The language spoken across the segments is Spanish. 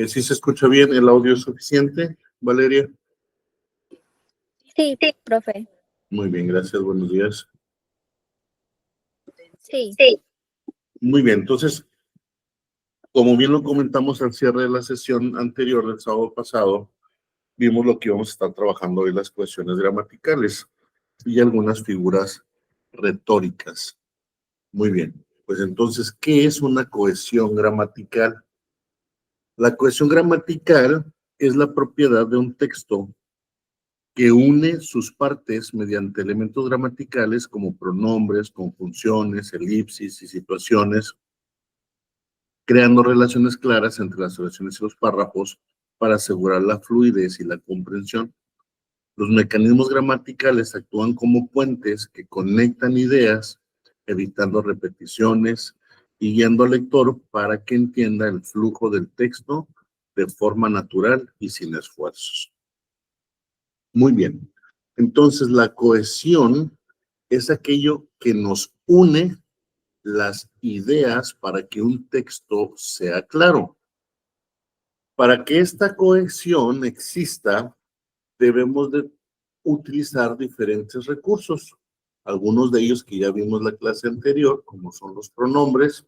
¿Sí se escucha bien? ¿El audio es suficiente, Valeria? Sí, profe. Muy bien, gracias. Buenos días. Sí. Muy bien, entonces, como bien lo comentamos al cierre de la sesión anterior del sábado pasado, vimos lo que íbamos a estar trabajando hoy, las cuestiones gramaticales y algunas figuras retóricas. Muy bien, pues entonces, ¿qué es una cohesión gramatical? La cohesión gramatical es la propiedad de un texto que une sus partes mediante elementos gramaticales como pronombres, conjunciones, elipsis y situaciones, creando relaciones claras entre las oraciones y los párrafos para asegurar la fluidez y la comprensión. Los mecanismos gramaticales actúan como puentes que conectan ideas, evitando repeticiones y guiando al lector para que entienda el flujo del texto de forma natural y sin esfuerzos. Muy bien. Entonces, la cohesión es aquello que nos une las ideas para que un texto sea claro. Para que esta cohesión exista, debemos de utilizar diferentes recursos. Algunos de ellos que ya vimos la clase anterior, como son los pronombres.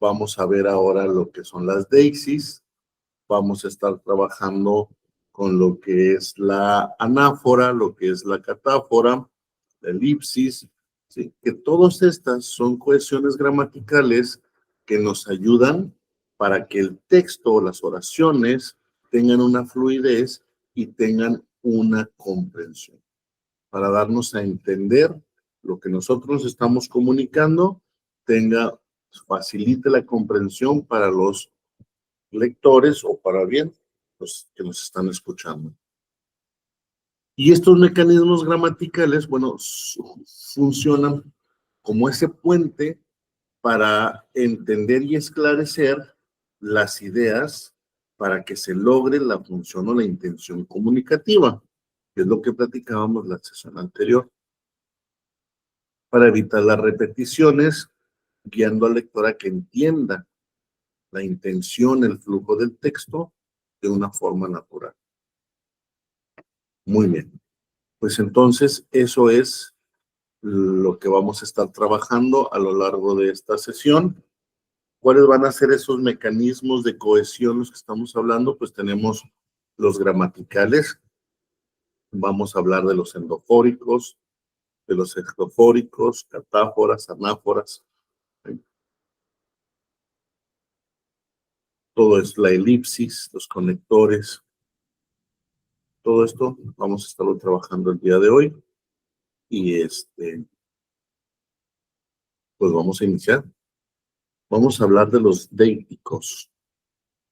Vamos a ver ahora lo que son las deixis. Vamos a estar trabajando con lo que es la anáfora, lo que es la catáfora, la elipsis, ¿sí? Que todas estas son cohesiones gramaticales que nos ayudan para que el texto o las oraciones tengan una fluidez y tengan una comprensión, para darnos a entender lo que nosotros estamos comunicando, facilite la comprensión para los lectores o para bien los que nos están escuchando. Y estos mecanismos gramaticales, bueno, funcionan como ese puente para entender y esclarecer las ideas para que se logre la función o la intención comunicativa, que es lo que platicábamos la sesión anterior, para evitar las repeticiones, guiando al lector a que entienda la intención, el flujo del texto de una forma natural. Muy bien. Pues entonces eso es lo que vamos a estar trabajando a lo largo de esta sesión. ¿Cuáles van a ser esos mecanismos de cohesión los que estamos hablando? Pues tenemos los gramaticales. Vamos a hablar de los endofóricos, de los exofóricos, catáforas, anáforas. Todo es la elipsis, los conectores. Todo esto vamos a estarlo trabajando el día de hoy. Y pues vamos a iniciar. Vamos a hablar de los deíticos.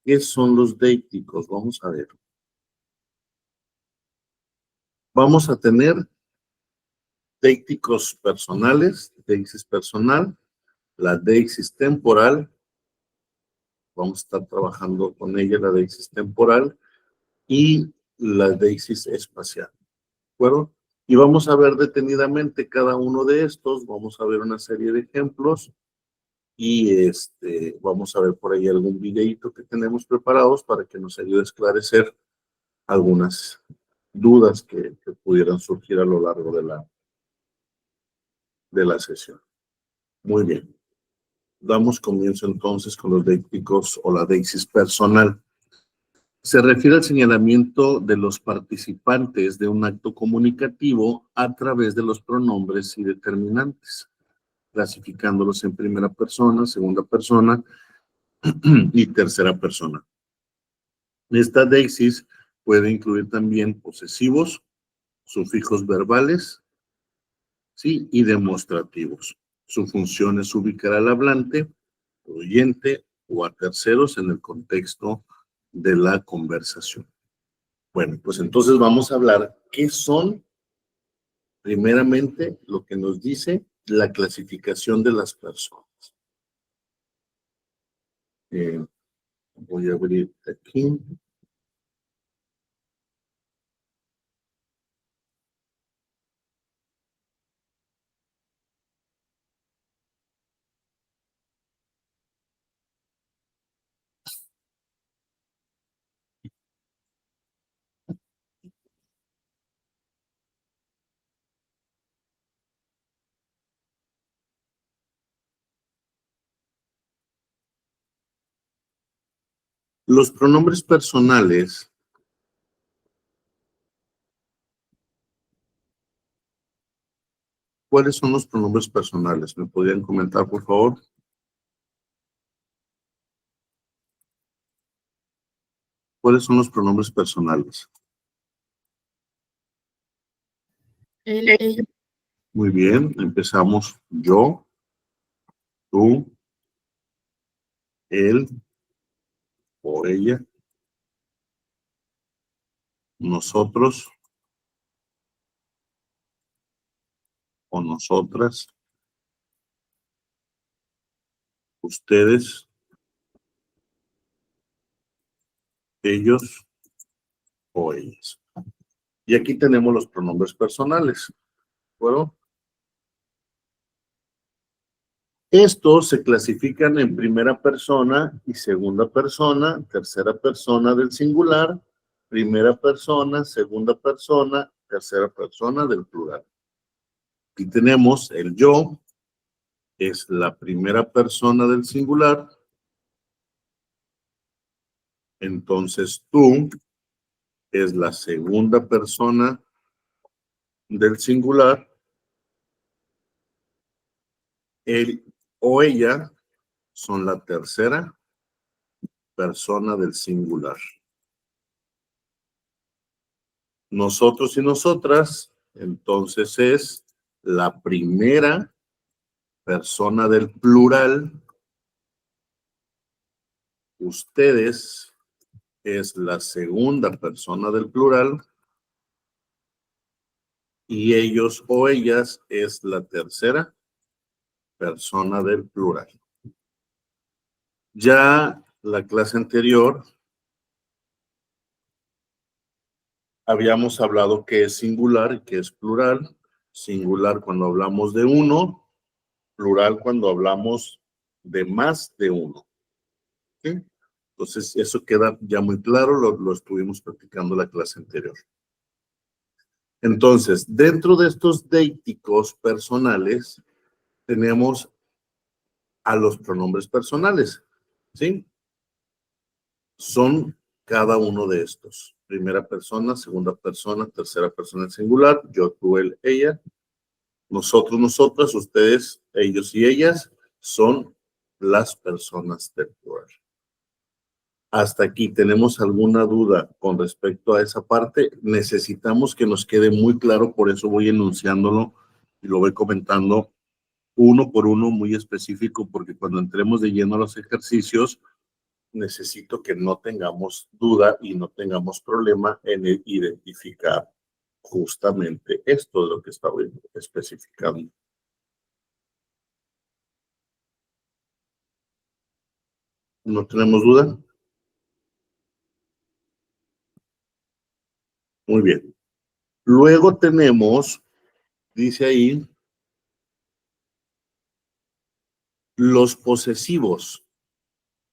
¿Qué son los deíticos? Vamos a ver. Vamos a tener deíticos personales, deixis personal, la deixis temporal. Vamos a estar trabajando con ella, la deixis temporal, y la deixis espacial. ¿De acuerdo? Y vamos a ver detenidamente cada uno de estos. Vamos a ver una serie de ejemplos. Y vamos a ver por ahí algún videito que tenemos preparados para que nos ayude a esclarecer algunas dudas que pudieran surgir a lo largo de la sesión. Muy bien. Damos comienzo entonces con los deíticos o la deixis personal. Se refiere al señalamiento de los participantes de un acto comunicativo a través de los pronombres y determinantes, clasificándolos en primera persona, segunda persona y tercera persona. Esta deixis puede incluir también posesivos, sufijos verbales, ¿sí? Y demostrativos. Su función es ubicar al hablante, oyente o a terceros en el contexto de la conversación. Bueno, pues entonces vamos a hablar qué son, primeramente, lo que nos dice la clasificación de las personas. Voy a abrir aquí. Los pronombres personales ¿cuáles son los pronombres personales? ¿Me podrían comentar, por favor? ¿Cuáles son los pronombres personales? Él, ella. Muy bien, empezamos yo, tú, él o ella, nosotros o nosotras, ustedes, ellos o ellas. Y aquí tenemos los pronombres personales, ¿de acuerdo? Estos se clasifican en primera persona y segunda persona, tercera persona del singular, primera persona, segunda persona, tercera persona del plural. Aquí tenemos el yo, es la primera persona del singular. Entonces tú es la segunda persona del singular. Él o ella son la tercera persona del singular. Nosotros y nosotras, entonces es la primera persona del plural. Ustedes es la segunda persona del plural. Y ellos o ellas es la tercera persona del plural. Ya la clase anterior habíamos hablado que es singular y que es plural. Singular cuando hablamos de uno, plural cuando hablamos de más de uno. ¿Sí? Entonces, eso queda ya muy claro, lo estuvimos practicando la clase anterior. Entonces, dentro de estos deíticos personales, tenemos a los pronombres personales, ¿sí? Son cada uno de estos. Primera persona, segunda persona, tercera persona en singular, yo, tú, él, ella. Nosotros, nosotras, ustedes, ellos y ellas son las personas del plural. Hasta aquí, ¿tenemos alguna duda con respecto a esa parte? Necesitamos que nos quede muy claro, por eso voy enunciándolo y lo voy comentando uno por uno, muy específico, porque cuando entremos de lleno a los ejercicios, necesito que no tengamos duda y no tengamos problema en identificar justamente esto de lo que estaba especificando. ¿No tenemos duda? Muy bien. Luego tenemos, dice ahí, los posesivos.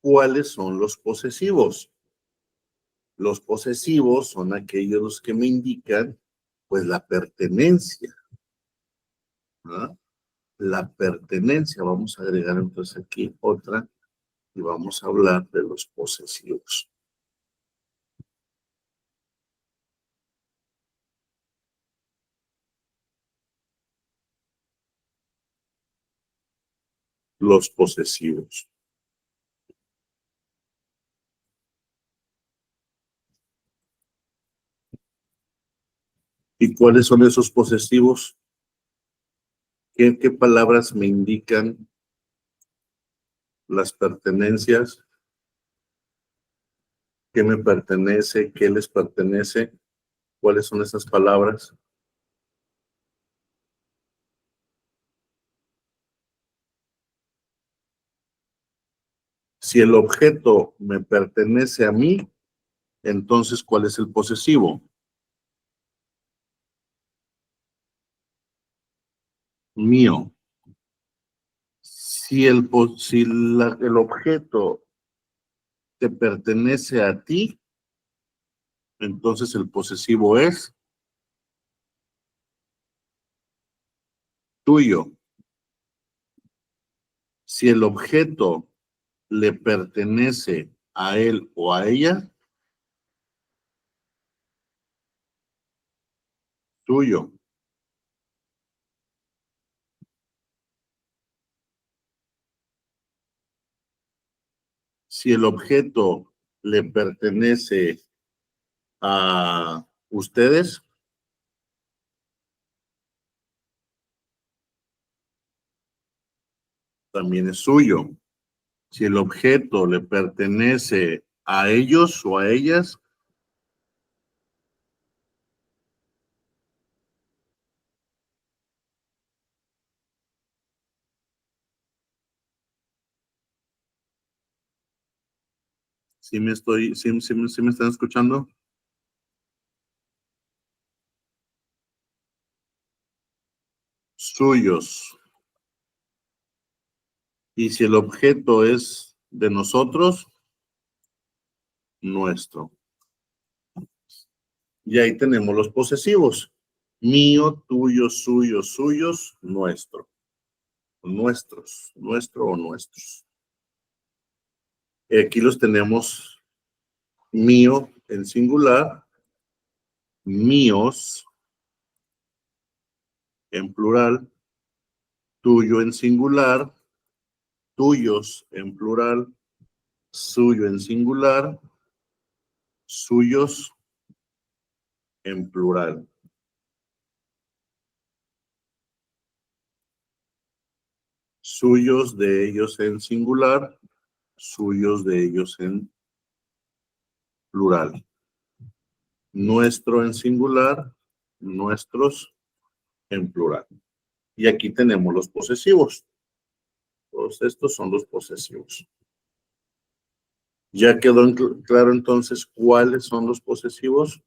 ¿Cuáles son los posesivos? Los posesivos son aquellos que me indican, pues, la pertenencia. ¿No? La pertenencia. Vamos a agregar entonces aquí otra y vamos a hablar de los posesivos. Los posesivos. ¿Y cuáles son esos posesivos? ¿Qué palabras me indican las pertenencias? ¿Qué me pertenece? ¿Qué les pertenece? ¿Cuáles son esas palabras? Si el objeto me pertenece a mí, entonces, ¿cuál es el posesivo? Mío. Si el objeto te pertenece a ti, entonces el posesivo es tuyo. Si el objeto le pertenece a él o a ella, tuyo. Si el objeto le pertenece a ustedes, también es suyo. Si el objeto le pertenece a ellos o a ellas, ¿sí me están escuchando? Suyos. Y si el objeto es de nosotros, nuestro. Y ahí tenemos los posesivos. Mío, tuyo, suyo, suyos, nuestro. Nuestros, nuestro o nuestros. Aquí los tenemos mío en singular, míos en plural, tuyo en singular, tuyos en plural, suyo en singular, suyos en plural. Suyos de ellos en singular, suyos de ellos en plural. Nuestro en singular, nuestros en plural. Y aquí tenemos los posesivos. Todos estos son los posesivos. ¿Ya quedó claro entonces cuáles son los posesivos?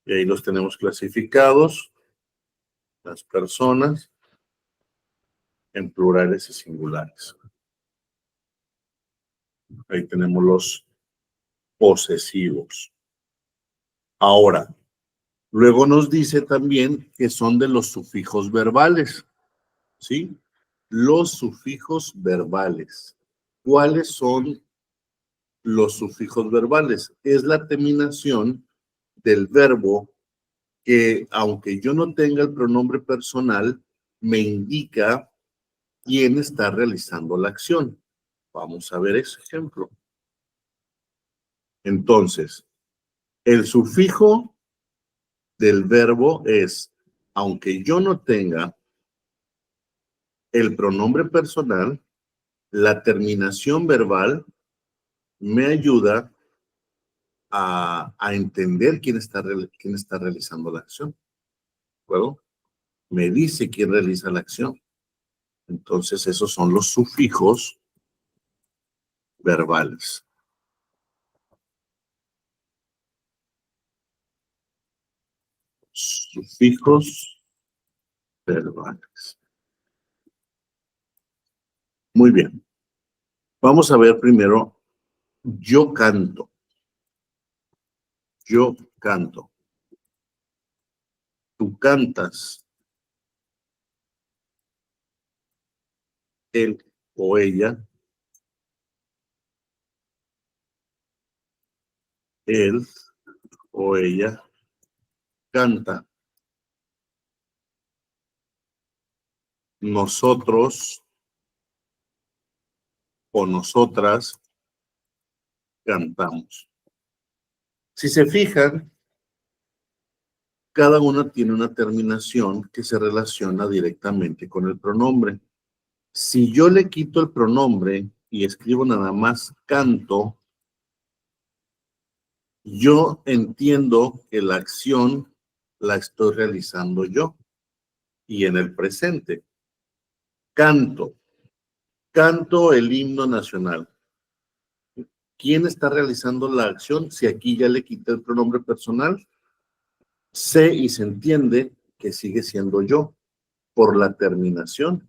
Y ahí los tenemos clasificados. Las personas en plurales y singulares. Ahí tenemos los posesivos. Ahora, luego nos dice también que son de los sufijos verbales, ¿sí? Los sufijos verbales. ¿Cuáles son los sufijos verbales? Es la terminación del verbo que, aunque yo no tenga el pronombre personal, me indica quién está realizando la acción. Vamos a ver ese ejemplo. Entonces, el sufijo del verbo es, aunque yo no tenga el pronombre personal, la terminación verbal me ayuda a entender quién está realizando la acción. ¿De acuerdo? Me dice quién realiza la acción. Entonces, esos son los sufijos verbales. Sufijos verbales. Muy bien. Vamos a ver primero, yo canto. Yo canto. Tú cantas. Él o ella. Él o ella canta. Nosotros o nosotras cantamos. Si se fijan, cada una tiene una terminación que se relaciona directamente con el pronombre. Si yo le quito el pronombre y escribo nada más canto, yo entiendo que la acción la estoy realizando yo y en el presente. Canto. Canto el himno nacional. ¿Quién está realizando la acción? Si aquí ya le quité el pronombre personal, sé y se entiende que sigue siendo yo por la terminación.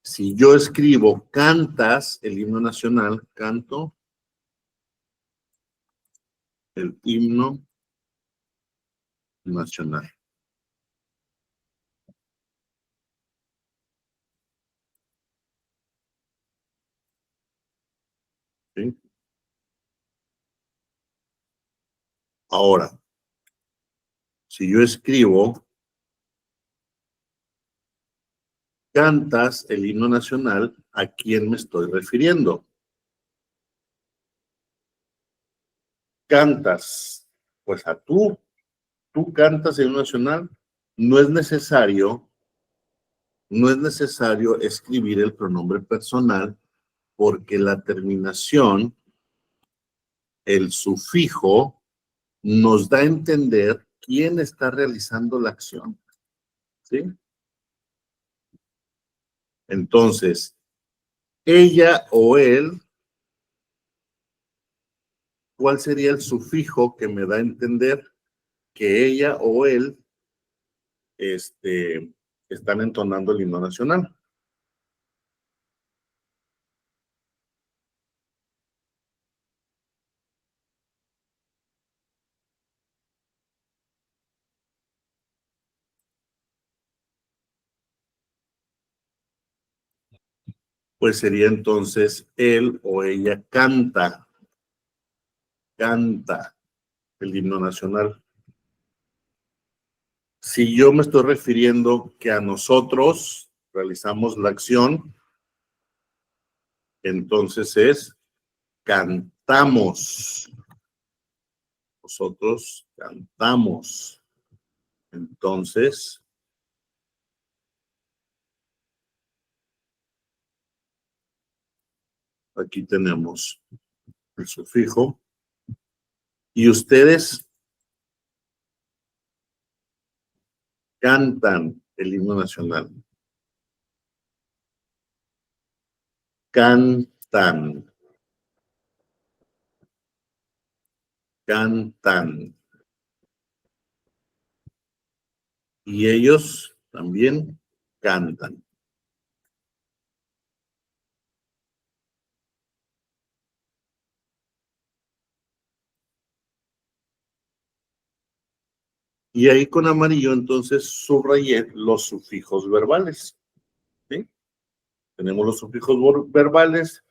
Si yo escribo cantas el himno nacional, canto el himno nacional. ¿Sí? Ahora, si yo escribo, cantas el himno nacional, ¿a quién me estoy refiriendo? Cantas, pues a tú cantas el himno nacional, no es necesario escribir el pronombre personal porque la terminación, el sufijo, nos da a entender quién está realizando la acción. ¿Sí? Entonces, ella o él, ¿cuál sería el sufijo que me da a entender que ella o él están entonando el himno nacional? Pues sería entonces él o ella canta el himno nacional. Si yo me estoy refiriendo que a nosotros realizamos la acción, entonces es cantamos. Nosotros cantamos. Entonces, aquí tenemos el sufijo. Y ustedes cantan el himno nacional. Cantan. Cantan. Y ellos también cantan. Y ahí con amarillo entonces subrayé los sufijos verbales. ¿Sí? Tenemos los sufijos verbales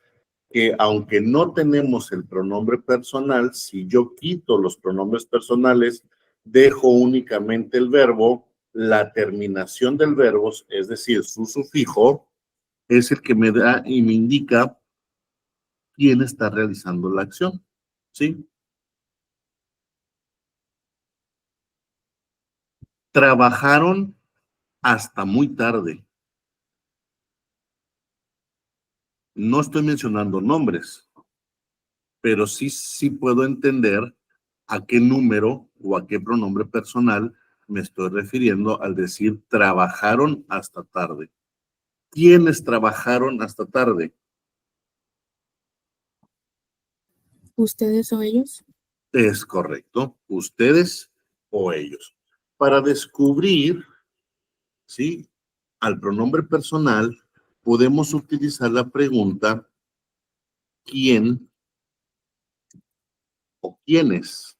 que aunque no tenemos el pronombre personal, si yo quito los pronombres personales, dejo únicamente el verbo, la terminación del verbo, es decir, su sufijo, es el que me da y me indica quién está realizando la acción. ¿Sí? Trabajaron hasta muy tarde. No estoy mencionando nombres, pero sí puedo entender a qué número o a qué pronombre personal me estoy refiriendo al decir trabajaron hasta tarde. ¿Quiénes trabajaron hasta tarde? ¿Ustedes o ellos? Es correcto, ustedes o ellos. Para descubrir, ¿sí?, al pronombre personal, podemos utilizar la pregunta ¿quién o quiénes?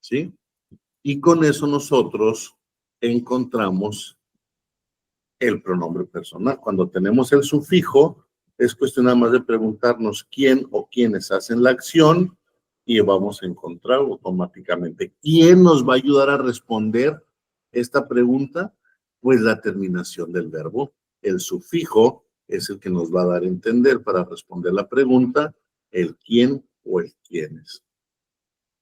¿Sí? Y con eso nosotros encontramos el pronombre personal. Cuando tenemos el sufijo, es cuestión nada más de preguntarnos quién o quiénes hacen la acción y vamos a encontrar automáticamente. ¿Quién nos va a ayudar a responder esta pregunta? Pues la terminación del verbo. El sufijo es el que nos va a dar a entender para responder la pregunta el quién o el quiénes.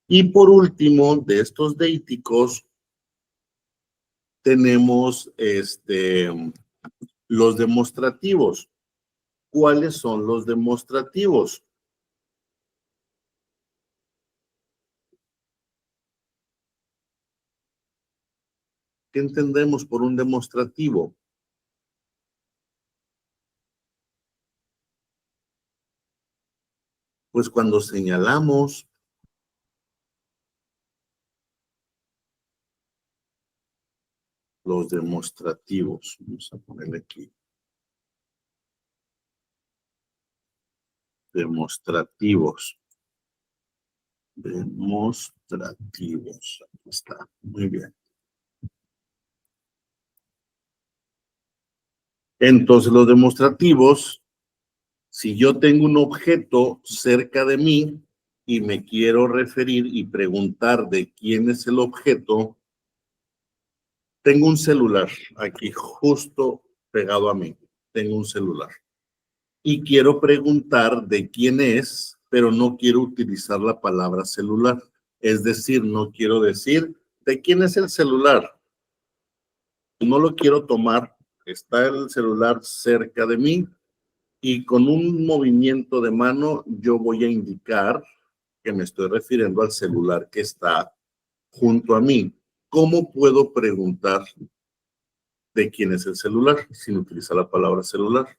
Y por último, de estos deíticos, tenemos los demostrativos. ¿Cuáles son los demostrativos? ¿Qué entendemos por un demostrativo? Pues cuando señalamos los demostrativos, vamos a ponerle aquí, demostrativos, aquí está, muy bien. Entonces los demostrativos Si yo tengo un objeto cerca de mí y me quiero referir y preguntar de quién es el objeto, tengo un celular aquí justo pegado a mí. Tengo un celular. Y quiero preguntar de quién es, pero no quiero utilizar la palabra celular. Es decir, no quiero decir de quién es el celular. No lo quiero tomar. Está el celular cerca de mí y con un movimiento de mano yo voy a indicar que me estoy refiriendo al celular que está junto a mí. ¿Cómo puedo preguntar de quién es el celular sin utilizar la palabra celular?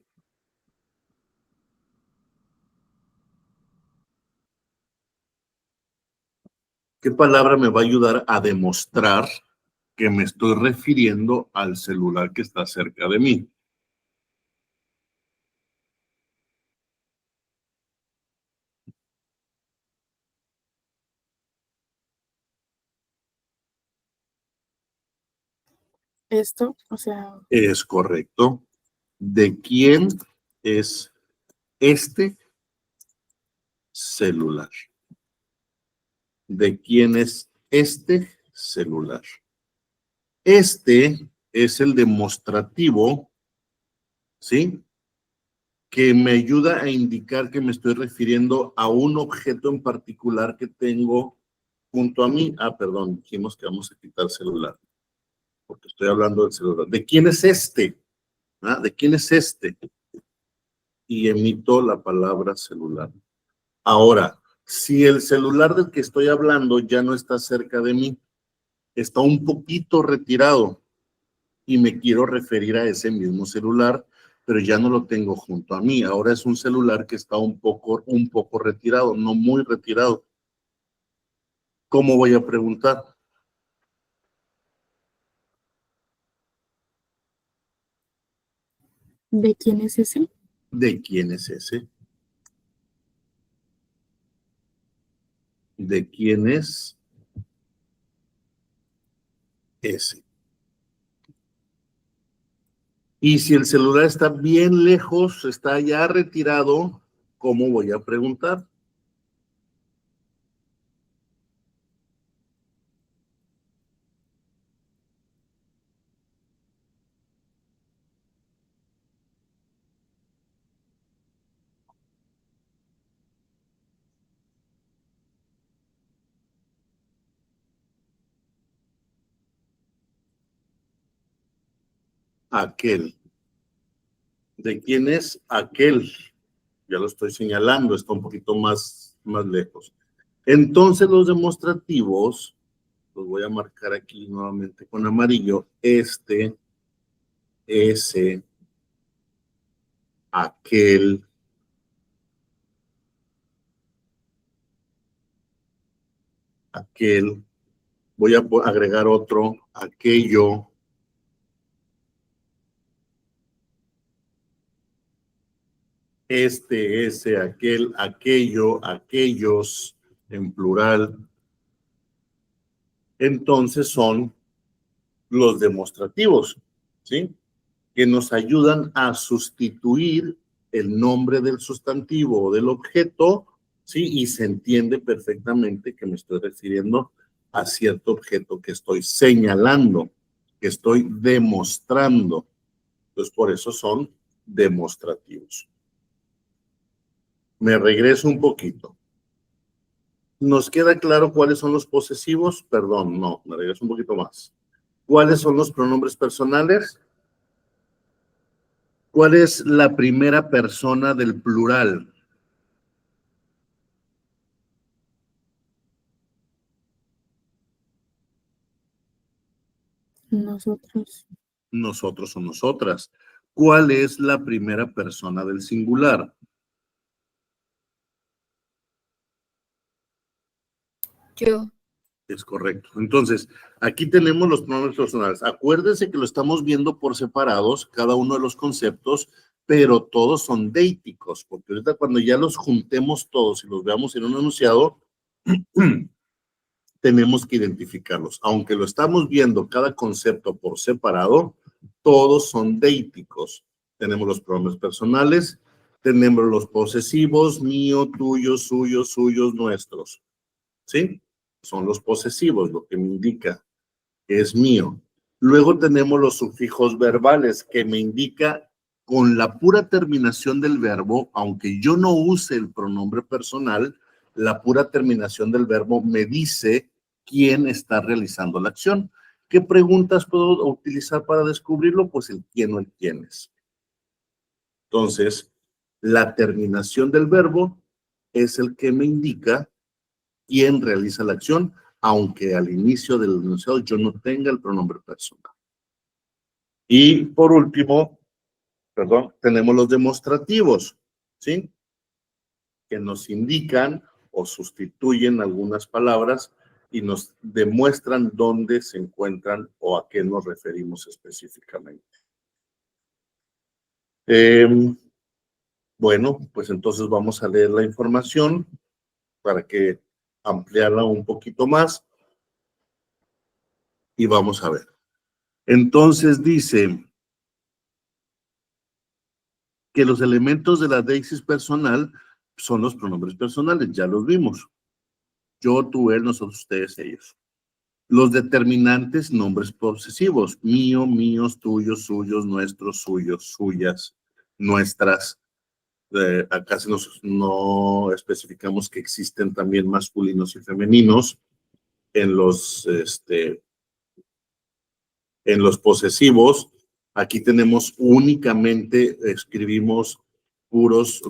¿Qué palabra me va a ayudar a demostrar que me estoy refiriendo al celular que está cerca de mí? Esto, o sea, Es correcto. ¿De quién es este celular? ¿De quién es este celular? Este es el demostrativo, ¿sí? Que me ayuda a indicar que me estoy refiriendo a un objeto en particular que tengo junto a mí. Ah, perdón, dijimos que vamos a quitar celular, porque estoy hablando del celular. ¿De quién es este? ¿Ah? ¿De quién es este? Y emito la palabra celular. Ahora, si el celular del que estoy hablando ya no está cerca de mí, está un poquito retirado y me quiero referir a ese mismo celular, pero ya no lo tengo junto a mí. Ahora es un celular que está un poco retirado, no muy retirado. ¿Cómo voy a preguntar? ¿de quién es ese? ¿De quién es ese? ¿De quién es ese? Y si el celular está bien lejos, está ya retirado, ¿cómo voy a preguntar? Aquel. ¿De quién es aquel? Ya lo estoy señalando, está un poquito más lejos. Entonces los demostrativos, los voy a marcar aquí nuevamente con amarillo, este, ese, aquel, aquel, voy a agregar otro, aquello, este, ese, aquel, aquello, aquellos, en plural. Entonces son los demostrativos, ¿sí? Que nos ayudan a sustituir el nombre del sustantivo o del objeto, ¿sí? Y se entiende perfectamente que me estoy refiriendo a cierto objeto que estoy señalando, que estoy demostrando. Entonces, por eso son demostrativos. Me regreso un poquito. ¿Nos queda claro cuáles son los posesivos? Perdón, no, me regreso un poquito más. ¿Cuáles son los pronombres personales? ¿Cuál es la primera persona del plural? Nosotros, Nosotros o nosotras. ¿Cuál es la primera persona del singular? Yo. Es correcto. Entonces, aquí tenemos los pronombres personales. Acuérdense que lo estamos viendo por separados, cada uno de los conceptos, pero todos son deíticos, porque ahorita cuando ya los juntemos todos y los veamos en un enunciado, tenemos que identificarlos. Aunque lo estamos viendo cada concepto por separado, todos son deíticos. Tenemos los pronombres personales, tenemos los posesivos, mío, tuyo, suyo, suyos, nuestros. ¿Sí? Son los posesivos, lo que me indica que es mío. Luego tenemos los sufijos verbales, que me indica con la pura terminación del verbo, aunque yo no use el pronombre personal, la pura terminación del verbo me dice quién está realizando la acción. ¿Qué preguntas puedo utilizar para descubrirlo? Pues el quién o el quiénes. Entonces, la terminación del verbo es el que me indica quién realiza la acción, aunque al inicio del enunciado yo no tenga el pronombre personal. Y por último, tenemos los demostrativos, ¿sí? Que nos indican o sustituyen algunas palabras y nos demuestran dónde se encuentran o a qué nos referimos específicamente. Bueno, pues entonces vamos a leer la información para que ampliarla un poquito más y vamos a ver. Entonces dice que los elementos de la deixis personal son los pronombres personales, ya los vimos. Yo, tú, él, nosotros, ustedes, ellos. Los determinantes, nombres posesivos, mío, míos, tuyos, suyos, nuestros, suyos, suyas, nuestras. Acá no especificamos que existen también masculinos y femeninos en los posesivos. Aquí tenemos únicamente, escribimos puros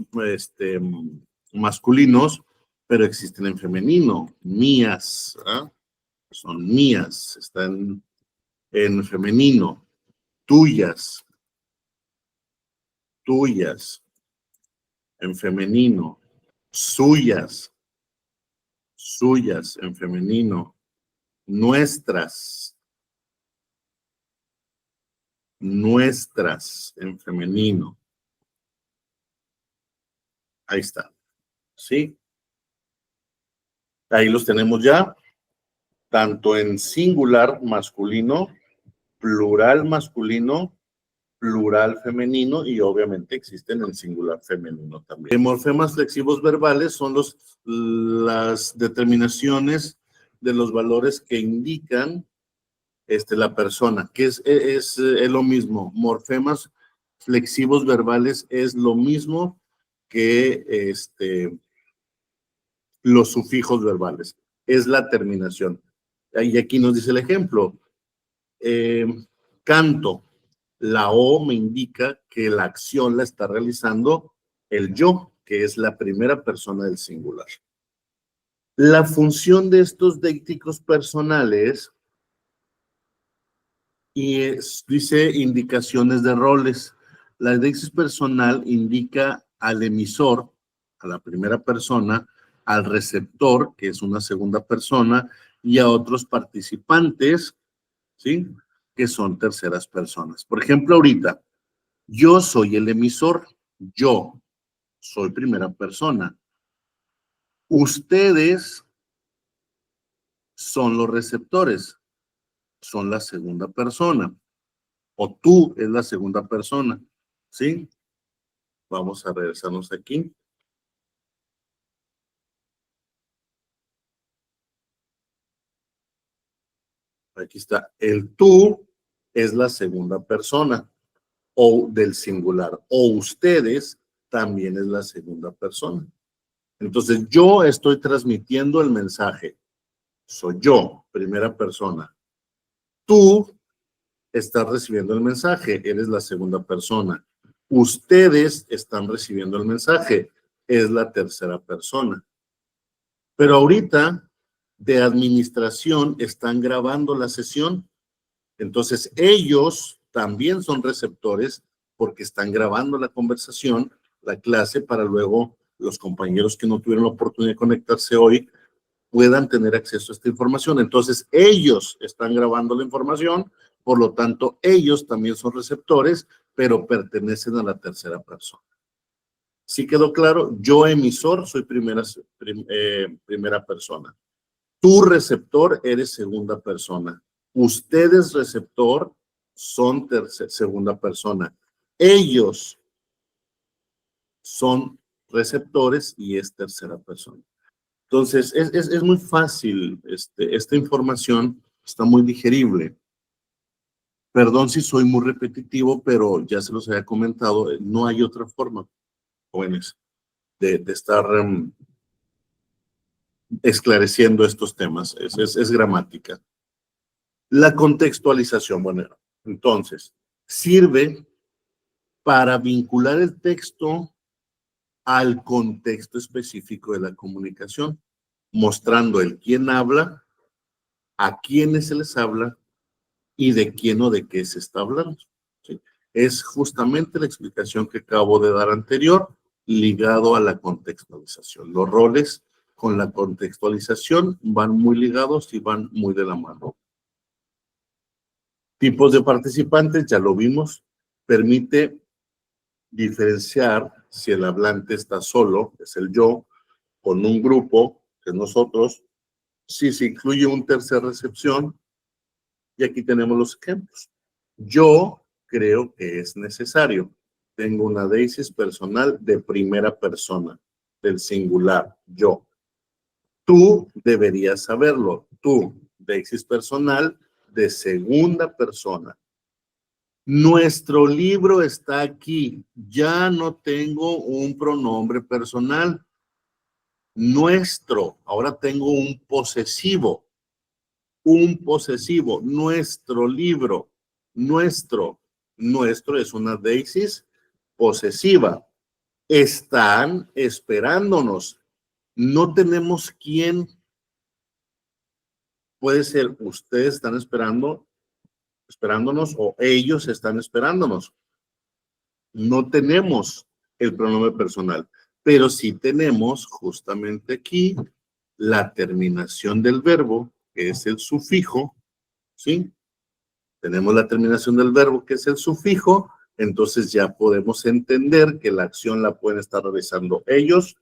masculinos, pero existen en femenino, mías, ¿eh? Son mías, están en femenino, tuyas, tuyas, en femenino, suyas, suyas, en femenino, nuestras, nuestras, en femenino. Ahí está, ¿sí? Ahí los tenemos ya, tanto en singular masculino, plural masculino, plural femenino y obviamente existen en singular femenino también. Morfemas flexivos verbales son las determinaciones de los valores que indican la persona, que es lo mismo. Morfemas flexivos verbales es lo mismo que los sufijos verbales, es la terminación. Y aquí nos dice el ejemplo. Canto. La O me indica que la acción la está realizando el yo, que es la primera persona del singular. La función de estos décticos personales dice indicaciones de roles. La déctica personal indica al emisor, a la primera persona, al receptor, que es una segunda persona, y a otros participantes, ¿sí? Que son terceras personas. Por ejemplo, ahorita, yo soy el emisor, yo soy primera persona. Ustedes son los receptores, son la segunda persona. O tú es la segunda persona, ¿sí? Vamos a regresarnos aquí. Aquí está. El tú es la segunda persona o del singular. O ustedes también es la segunda persona. Entonces, yo estoy transmitiendo el mensaje. Soy yo, primera persona. Tú estás recibiendo el mensaje, eres la segunda persona. Ustedes están recibiendo el mensaje, es la tercera persona. Pero ahorita, de administración, están grabando la sesión. Entonces, ellos también son receptores porque están grabando la conversación, la clase, para luego los compañeros que no tuvieron la oportunidad de conectarse hoy puedan tener acceso a esta información. Entonces, ellos están grabando la información, por lo tanto, ellos también son receptores, pero pertenecen a la tercera persona. ¿Sí quedó claro? Yo, emisor, soy primera persona. Tu receptor, eres segunda persona. Ustedes, receptor, son segunda persona. Ellos son receptores y es tercera persona. Entonces, es muy fácil, esta información está muy digerible. Perdón si soy muy repetitivo, pero ya se los había comentado, no hay otra forma, jóvenes, de estar esclareciendo estos temas, es gramática. La contextualización, bueno, entonces, sirve para vincular el texto al contexto específico de la comunicación, mostrando el quién habla, a quiénes se les habla y de quién o de qué se está hablando. ¿Sí? Es justamente la explicación que acabo de dar anterior, ligado a la contextualización. Los roles con la contextualización van muy ligados y van muy de la mano. Tipos de participantes, ya lo vimos, permite diferenciar si el hablante está solo, es el yo, con un grupo, que es nosotros, si se incluye un tercer recepción, y aquí tenemos los ejemplos. Yo creo que es necesario. Tengo una deísis personal de primera persona, del singular, yo. Tú deberías saberlo. Tú, deísis personal de segunda persona. Nuestro libro está aquí. Ya no tengo un pronombre personal. Nuestro. Ahora tengo un posesivo. Un posesivo. Nuestro libro. Nuestro. Nuestro es una deísis posesiva. Están esperándonos. No tenemos quién. Puede ser ustedes están esperándonos o ellos están esperándonos. No tenemos el pronombre personal, pero sí tenemos justamente aquí la terminación del verbo, que es el sufijo, ¿sí? Tenemos la terminación del verbo, que es el sufijo, entonces ya podemos entender que la acción la pueden estar realizando ellos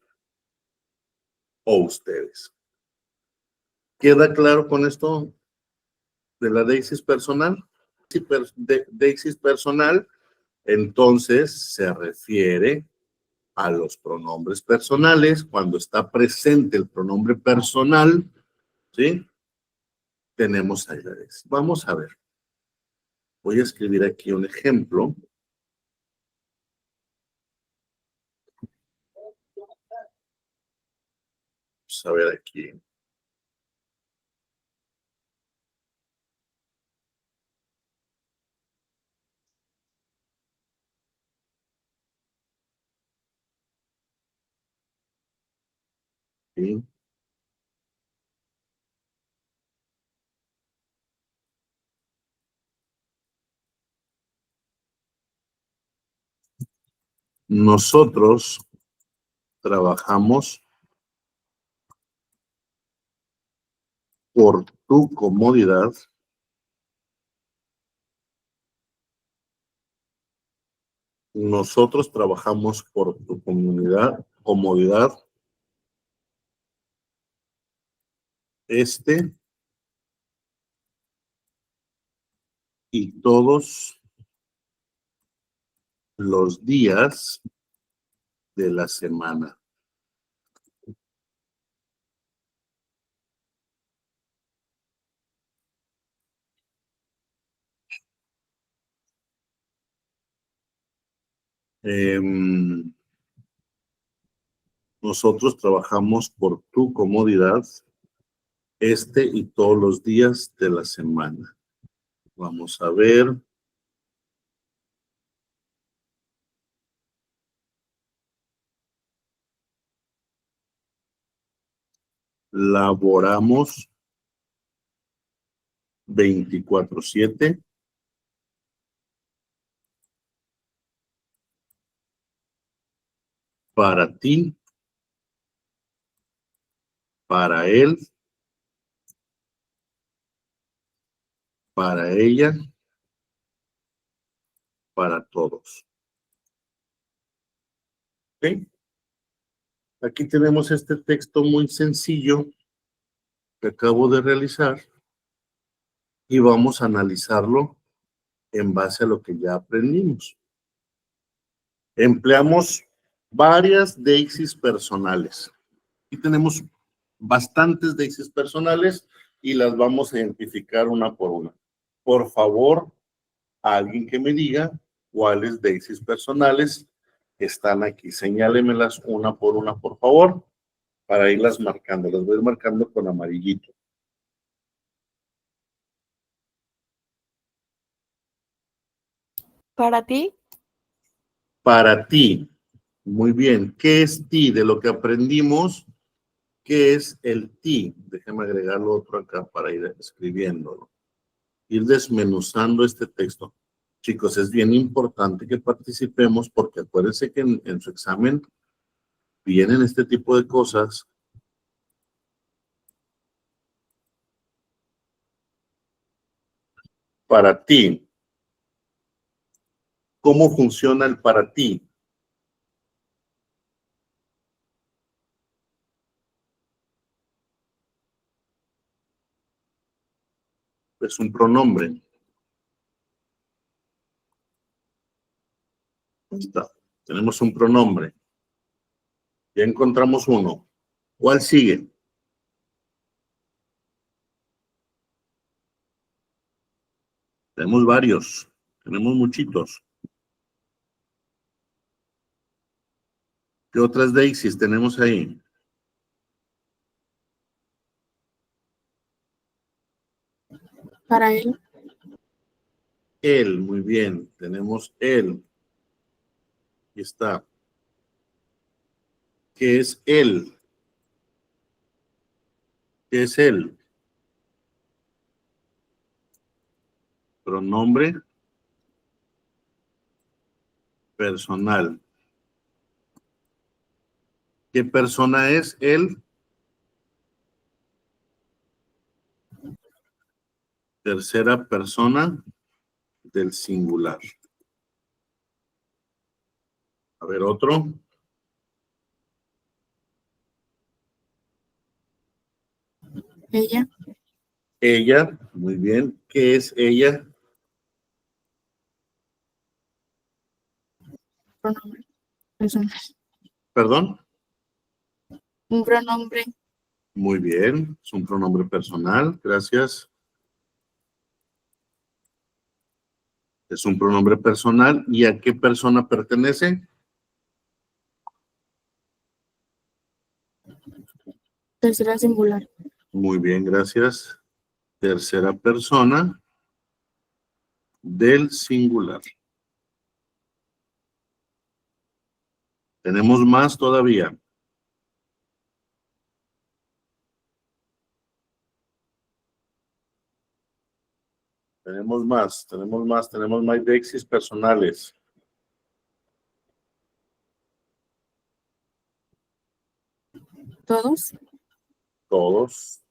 o ustedes. ¿Queda claro con esto de la deísis personal? Deísis personal, entonces se refiere a los pronombres personales. Cuando está presente el pronombre personal, ¿sí? Tenemos ahí la deísis. Vamos a ver. Voy a escribir aquí un ejemplo. Vamos a ver aquí. ¿Sí? Nosotros trabajamos por tu comodidad. Nosotros trabajamos por tu comodidad. Y todos los días de la semana. Nosotros trabajamos por tu comodidad y todos los días de la semana. Vamos a ver. Laboramos 24/7 para ti, para él, para ella, para todos. ¿Ok? Aquí tenemos este texto muy sencillo que acabo de realizar y vamos a analizarlo en base a lo que ya aprendimos. Empleamos varias deixis personales. Aquí tenemos bastantes deixis personales y las vamos a identificar una por una. Por favor, alguien que me diga cuáles deixis personales están aquí. Señálemelas una, por favor, para irlas marcando. Las voy a ir marcando con amarillito. Para ti, Para ti. Muy bien. ¿Qué es ti? De lo que aprendimos, ¿qué es el ti? Déjeme agregarlo otro acá para ir escribiéndolo. Ir desmenuzando este texto. Chicos, es bien importante que participemos porque acuérdense que en su examen vienen este tipo de cosas. Para ti. ¿Cómo funciona el para ti? Es un pronombre. Ahí está. Tenemos un pronombre. Ya encontramos uno. ¿Cuál sigue? Tenemos varios. Tenemos muchitos. ¿Qué otras deixis tenemos ahí? para él, Él, muy bien. Tenemos él. Aquí está. ¿Qué es él? ¿Qué es él? Pronombre personal. ¿Qué persona es él? Tercera persona del singular. A ver, otro. ella, Ella, muy bien. ¿Qué es ella? pronombre, personal. Perdón. Un pronombre, Muy bien. Es un pronombre personal. Gracias. Es un pronombre personal. ¿Y a qué persona pertenece? tercera singular. Muy bien, gracias. Tercera persona del singular. Tenemos más todavía. Tenemos más deixis personales. Todos, Todos.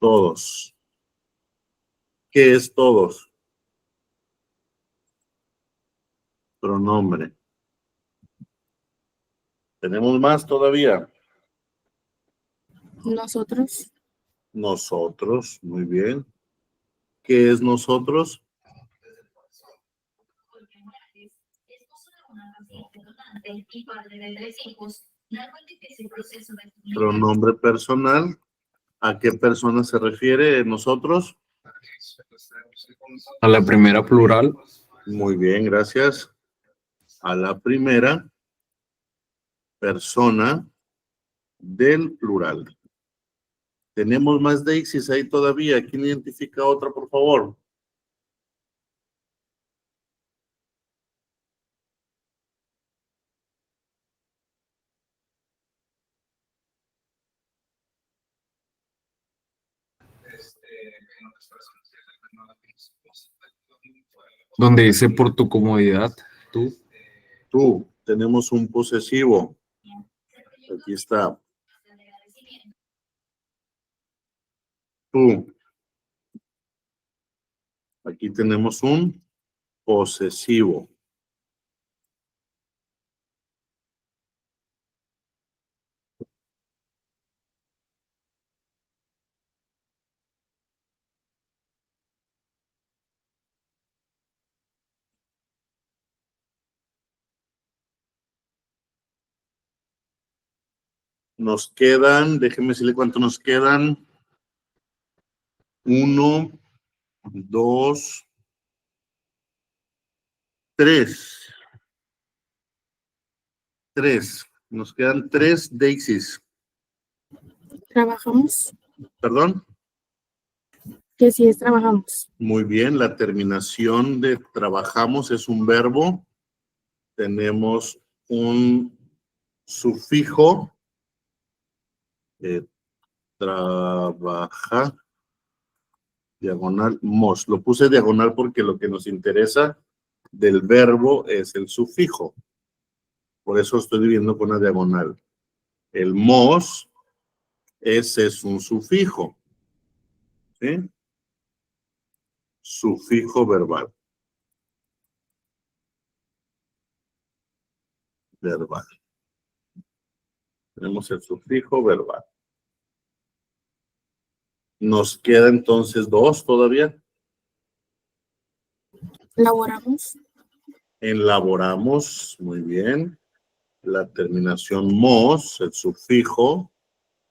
Todos. ¿Qué es todos? Pronombre. Tenemos más todavía. nosotros, Nosotros, muy bien. ¿Qué es nosotros? Pronombre personal. ¿A qué persona se refiere nosotros? A la primera plural, Muy bien, gracias. A la primera persona del plural. Tenemos más deixis ahí todavía. ¿Quién identifica otra, por favor? donde dice por tu comodidad, tú, Tú. Tenemos un posesivo. Aquí está. Tú. Aquí tenemos un posesivo. Nos quedan, déjenme decirle cuánto nos quedan. 1, 2, 3. 3. Nos quedan 3 Daisys. Trabajamos. ¿Perdón? Que sí es trabajamos. Muy bien, la terminación de trabajamos es un verbo. Tenemos un sufijo. Trabaja. Diagonal, mos. Lo puse diagonal porque lo que nos interesa del verbo es el sufijo. Por eso estoy dividiendo con una diagonal. El mos, ese es un sufijo. ¿Sí? Sufijo verbal. Verbal. Tenemos el sufijo verbal. Nos queda entonces 2 todavía. Laboramos. Elaboramos, muy bien. La terminación mos, el sufijo,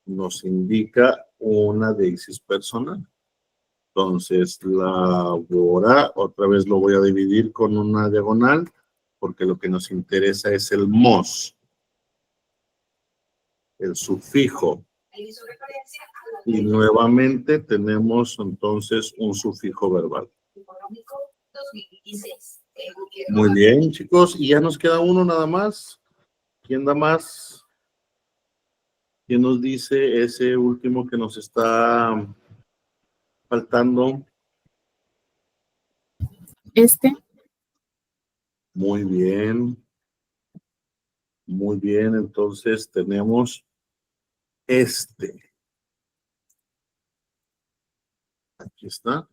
nos indica una deisis personal. Entonces, labora, otra vez lo voy a dividir con una diagonal, porque lo que nos interesa es el mos, el sufijo. Y nuevamente tenemos entonces un sufijo verbal. Muy bien, chicos, y ya nos queda uno nada más. ¿Quién da más? ¿Quién nos dice ese último que nos está faltando? Este. Muy bien. Muy bien, entonces tenemos este. Aquí está.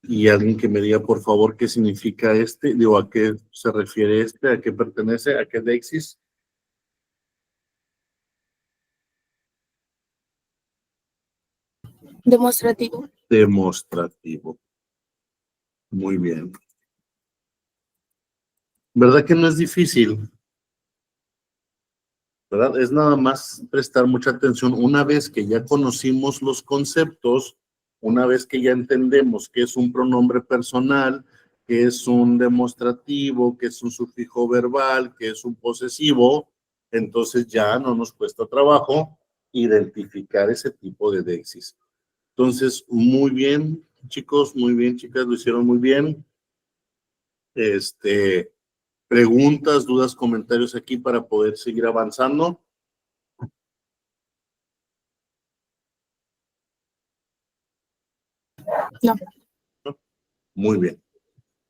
Y alguien que me diga, por favor, qué significa este, digo, a qué se refiere este, a qué pertenece, a qué dexis. Demostrativo. Demostrativo. Muy bien. ¿Verdad que no es difícil? ¿Verdad? Es nada más prestar mucha atención. Una vez que ya conocimos los conceptos, una vez que ya entendemos qué es un pronombre personal, qué es un demostrativo, qué es un sufijo verbal, qué es un posesivo, entonces ya no nos cuesta trabajo identificar ese tipo de dexis. Entonces, muy bien, chicos, muy bien, chicas, lo hicieron muy bien. Preguntas, dudas, comentarios aquí para poder seguir avanzando. No. Muy bien.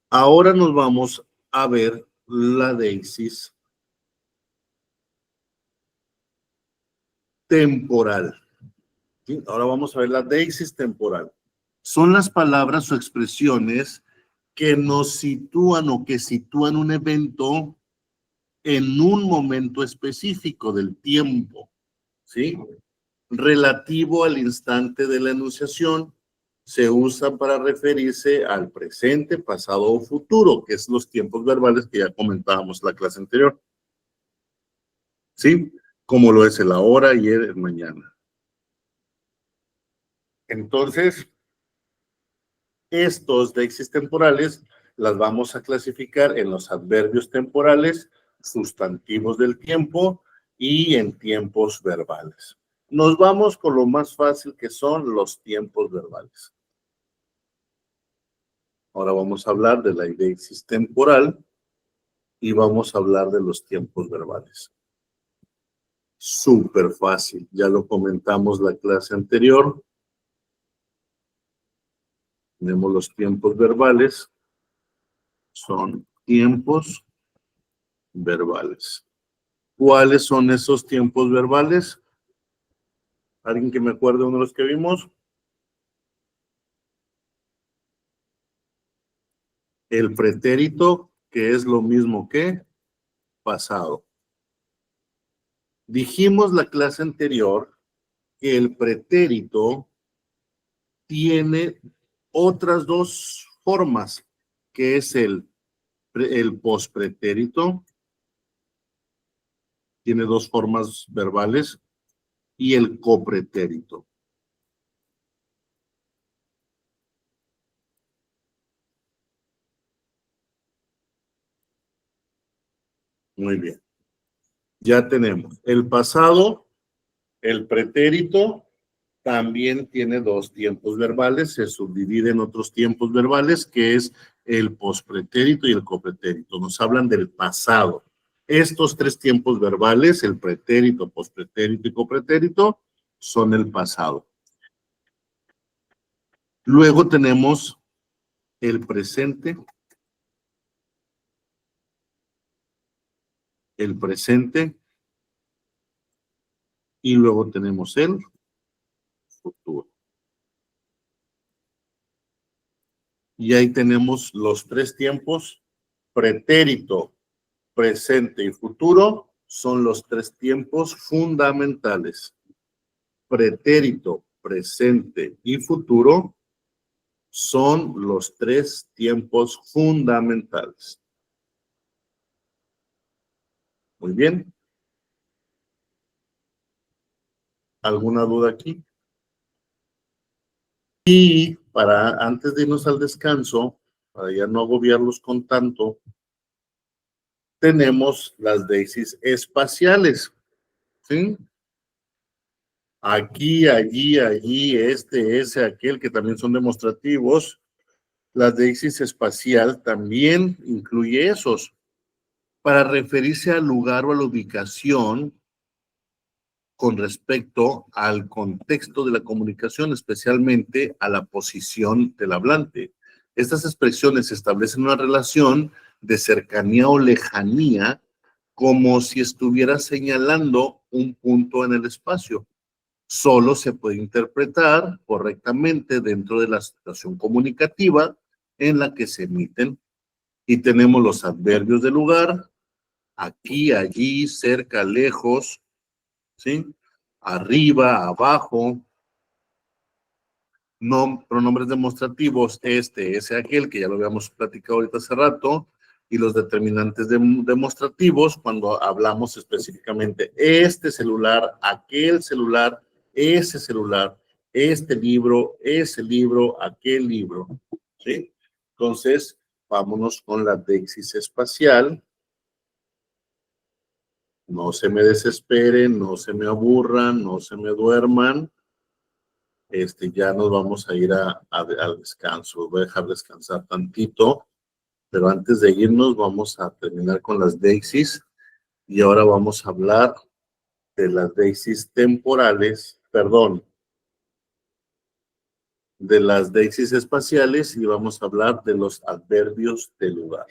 Ahora nos vamos a ver la deisis temporal. ¿Sí? Ahora vamos a ver la deisis temporal. Son las palabras o expresiones que nos sitúan o que sitúan un evento en un momento específico del tiempo, ¿sí? Relativo al instante de la enunciación, se usa para referirse al presente, pasado o futuro, que es los tiempos verbales que ya comentábamos la clase anterior. ¿Sí? Como lo es el ahora, ayer, el mañana. Entonces, estos dexis temporales las vamos a clasificar en los adverbios temporales, sustantivos del tiempo y en tiempos verbales. Nos vamos con lo más fácil que son los tiempos verbales. Ahora vamos a hablar de la dexis temporal y vamos a hablar de los tiempos verbales. Súper fácil, ya lo comentamos la clase anterior. Tenemos los tiempos verbales, son tiempos verbales. ¿Cuáles son esos tiempos verbales? ¿Alguien que me acuerde uno de los que vimos? El pretérito, que es lo mismo que pasado. Dijimos la clase anterior que el pretérito tiene otras dos formas, que es el pospretérito tiene dos formas verbales, y el copretérito. Muy bien. Ya tenemos el pasado, el pretérito, también tiene dos tiempos verbales, se subdivide en otros tiempos verbales, que es el pospretérito y el copretérito. Nos hablan del pasado. Estos tres tiempos verbales, el pretérito, pospretérito y copretérito, son el pasado. Luego tenemos el presente, y luego tenemos el futuro. Y ahí tenemos los tres tiempos: pretérito, presente y futuro. Son los tres tiempos fundamentales. Pretérito, presente y futuro son los tres tiempos fundamentales. Muy bien. ¿Alguna duda aquí? Y antes de irnos al descanso, para ya no agobiarlos con tanto, tenemos las deixis espaciales, ¿sí? Aquí, allí, allí, ese, aquel, que también son demostrativos. La deixis espacial también incluye esos, para referirse al lugar o a la ubicación con respecto al contexto de la comunicación, especialmente a la posición del hablante. Estas expresiones establecen una relación de cercanía o lejanía, como si estuviera señalando un punto en el espacio. Solo se puede interpretar correctamente dentro de la situación comunicativa en la que se emiten. Y tenemos los adverbios de lugar: aquí, allí, cerca, lejos, ¿sí? Arriba, abajo. Pronombres demostrativos: ese, aquel, que ya lo habíamos platicado ahorita hace rato. Y los determinantes demostrativos, cuando hablamos específicamente: este celular, aquel celular, ese celular, este libro, ese libro, aquel libro, ¿sí? Entonces, vámonos con la deixis espacial. No se me desesperen, no se me aburran, no se me duerman. Ya nos vamos a ir al descanso. Voy a dejar descansar tantito, pero antes de irnos vamos a terminar con las deixis, y ahora vamos a hablar de las deixis temporales, perdón, de las deixis espaciales, y vamos a hablar de los adverbios de lugar.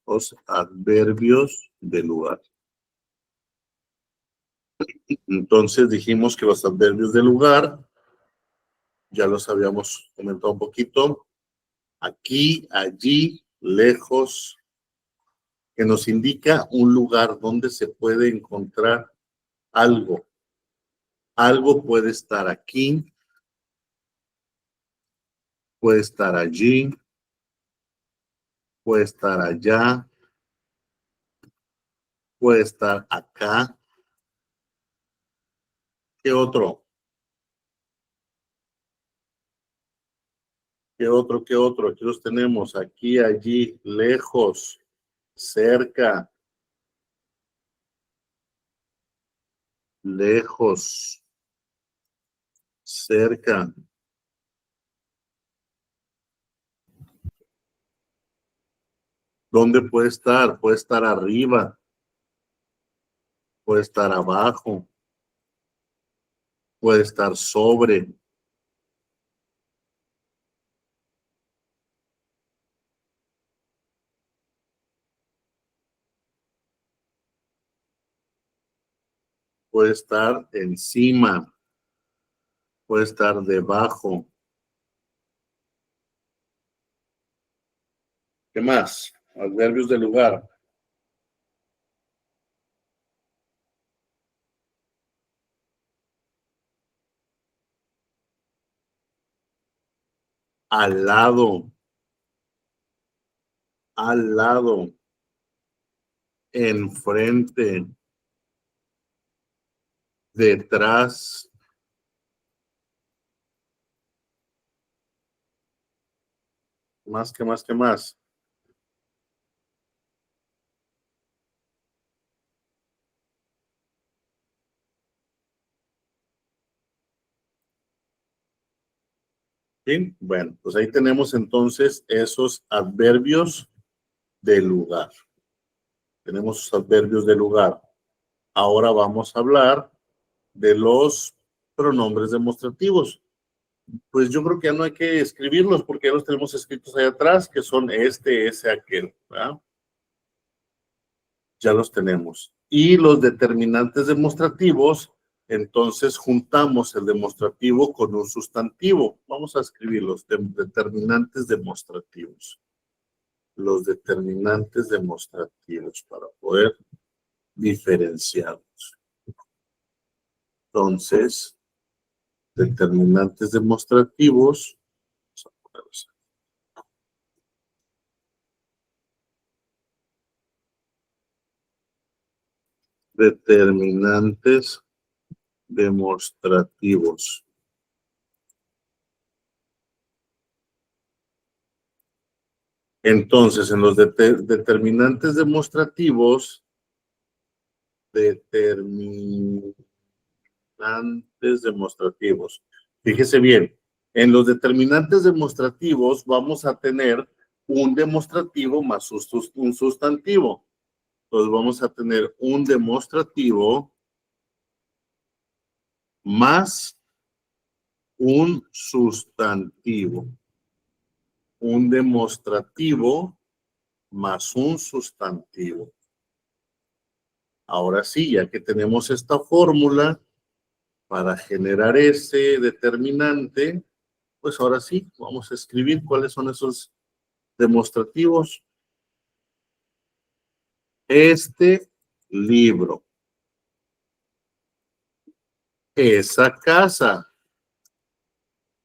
Los adverbios de lugar. Entonces dijimos que los adverbios de lugar, ya los habíamos comentado un poquito: aquí, allí, lejos, que nos indica un lugar donde se puede encontrar algo. Algo puede estar aquí, puede estar allí, puede estar allá, puede estar acá. ¿Qué otro? ¿Qué otro? ¿Qué otro? Aquí los tenemos: aquí, allí, lejos, cerca, lejos, cerca. ¿Dónde puede estar? Puede estar arriba, puede estar abajo, puede estar sobre. Puede estar encima, puede estar debajo. ¿Qué más? Adverbios de lugar. al lado, enfrente, detrás, más que más que más. ¿Sí? Bueno, pues ahí tenemos entonces esos adverbios de lugar. Tenemos esos adverbios de lugar. Ahora vamos a hablar de los pronombres demostrativos. Pues yo creo que ya no hay que escribirlos porque ya los tenemos escritos ahí atrás, que son este, ese, aquel, ¿verdad? Ya los tenemos. Y los determinantes demostrativos, entonces juntamos el demostrativo con un sustantivo. Vamos a escribir los determinantes demostrativos. Los determinantes demostrativos para poder diferenciarlos. Entonces, determinantes demostrativos. Vamos a ponerlos aquí. Determinantes demostrativos. Entonces, en los determinantes demostrativos, fíjese bien, en los determinantes demostrativos vamos a tener un demostrativo más un sustantivo. Entonces vamos a tener un demostrativo más un sustantivo. Un demostrativo más un sustantivo. Ahora sí, ya que tenemos esta fórmula para generar ese determinante, pues ahora sí, vamos a escribir cuáles son esos demostrativos. Este libro. Esa casa.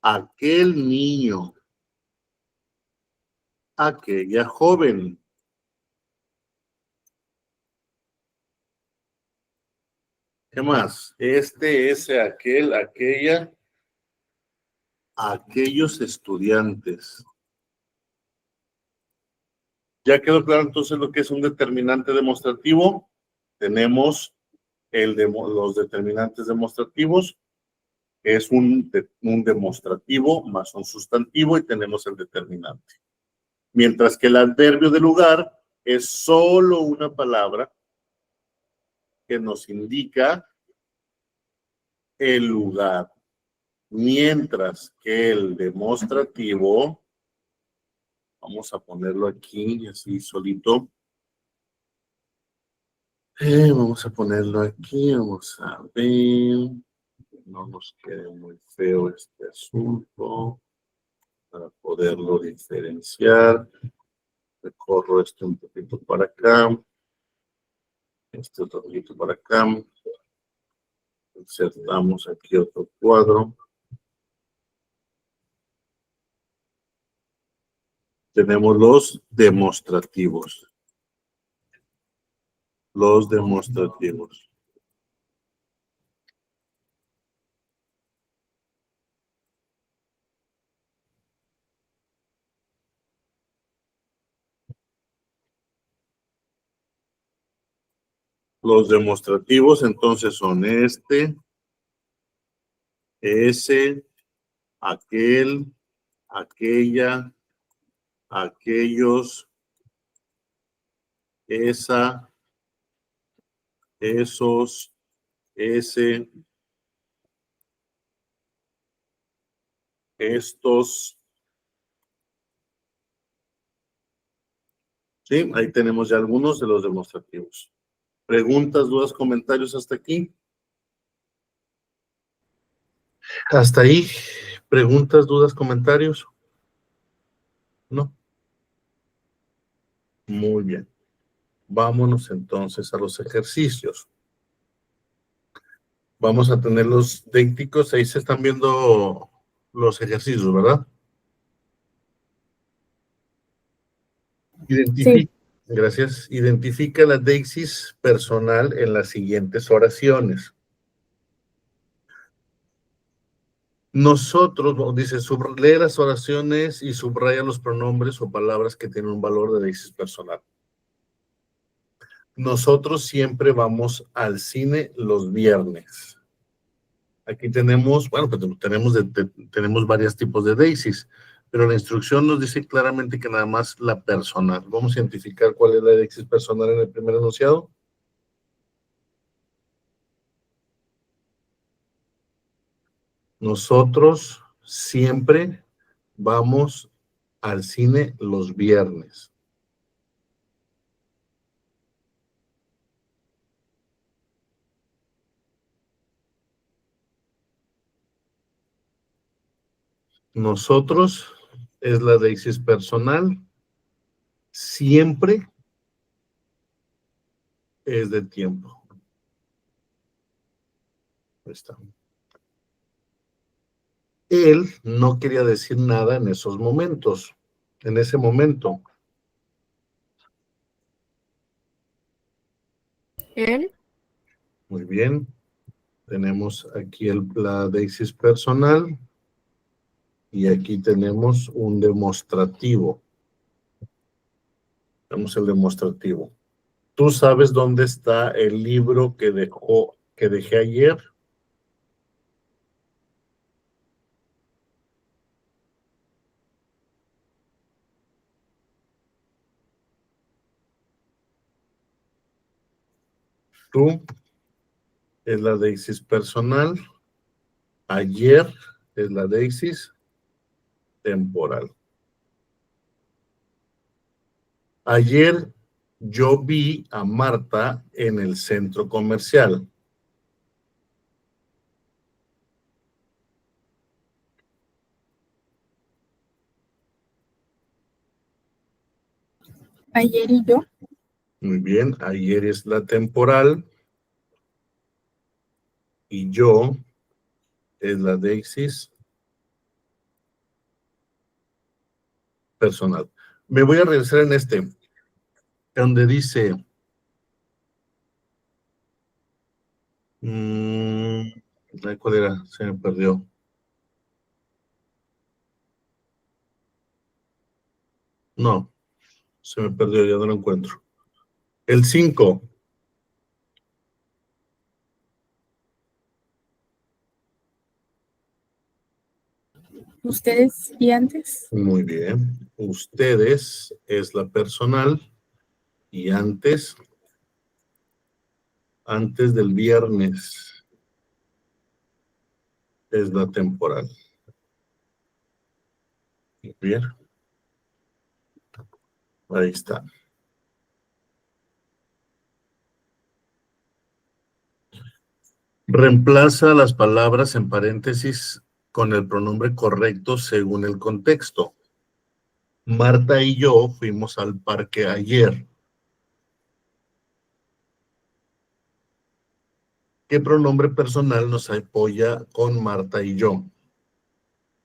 Aquel niño. Aquella joven. ¿Qué más? Este, ese, aquel, aquella. Aquellos estudiantes. ¿Ya quedó claro entonces lo que es un determinante demostrativo? Tenemos los determinantes demostrativos, que es un demostrativo más un sustantivo, y tenemos el determinante. Mientras que el adverbio de lugar es solo una palabra que nos indica el lugar. Mientras que el demostrativo, vamos a ponerlo aquí, así solito. Vamos a ponerlo aquí, vamos a ver. No nos quede muy feo este asunto. Para poderlo diferenciar. Recorro esto un poquito para acá. Este otro poquito para acá. Insertamos aquí otro cuadro. Tenemos los demostrativos. Los demostrativos. Los demostrativos entonces son este, ese, aquel, aquella, aquellos, esa, esos, ese, estos. Sí, ahí tenemos ya algunos de los demostrativos. ¿Preguntas, dudas, comentarios hasta aquí? Hasta ahí. ¿Preguntas, dudas, comentarios? ¿No? Muy bien. Vámonos entonces a los ejercicios. Vamos a tener los dípticos. Ahí se están viendo los ejercicios, ¿verdad? Identifica, gracias. Identifica la deixis personal en las siguientes oraciones. Nosotros, dice, lee las oraciones y subraya los pronombres o palabras que tienen un valor de deixis personal. Nosotros siempre vamos al cine los viernes. Aquí tenemos, bueno, pues tenemos varios tipos de deixis, pero la instrucción nos dice claramente que nada más la personal. Vamos a identificar cuál es la deixis personal en el primer enunciado. Nosotros siempre vamos al cine los viernes. Nosotros es la deixis personal. Siempre es de tiempo. Ahí está. Él no quería decir nada en esos momentos, en ese momento. Él. Muy bien. Tenemos aquí la deixis personal y aquí tenemos un demostrativo. Tenemos el demostrativo. ¿Tú sabes dónde está el libro que dejé ayer? Tú es la deixis personal. Ayer es la deixis temporal. Ayer yo vi a Marta en el centro comercial. Ayer y yo. Muy bien, ayer es la temporal y yo es la deixis personal. Me voy a regresar en este, donde dice, ¿cuál era? Se me perdió. No, se me perdió, ya no lo encuentro. El 5. Ustedes y antes. Muy bien. Ustedes es la personal y antes del viernes es la temporal. Muy bien. Ahí está. Reemplaza las palabras en paréntesis con el pronombre correcto según el contexto. Marta y yo fuimos al parque ayer. ¿Qué pronombre personal nos apoya con Marta y yo?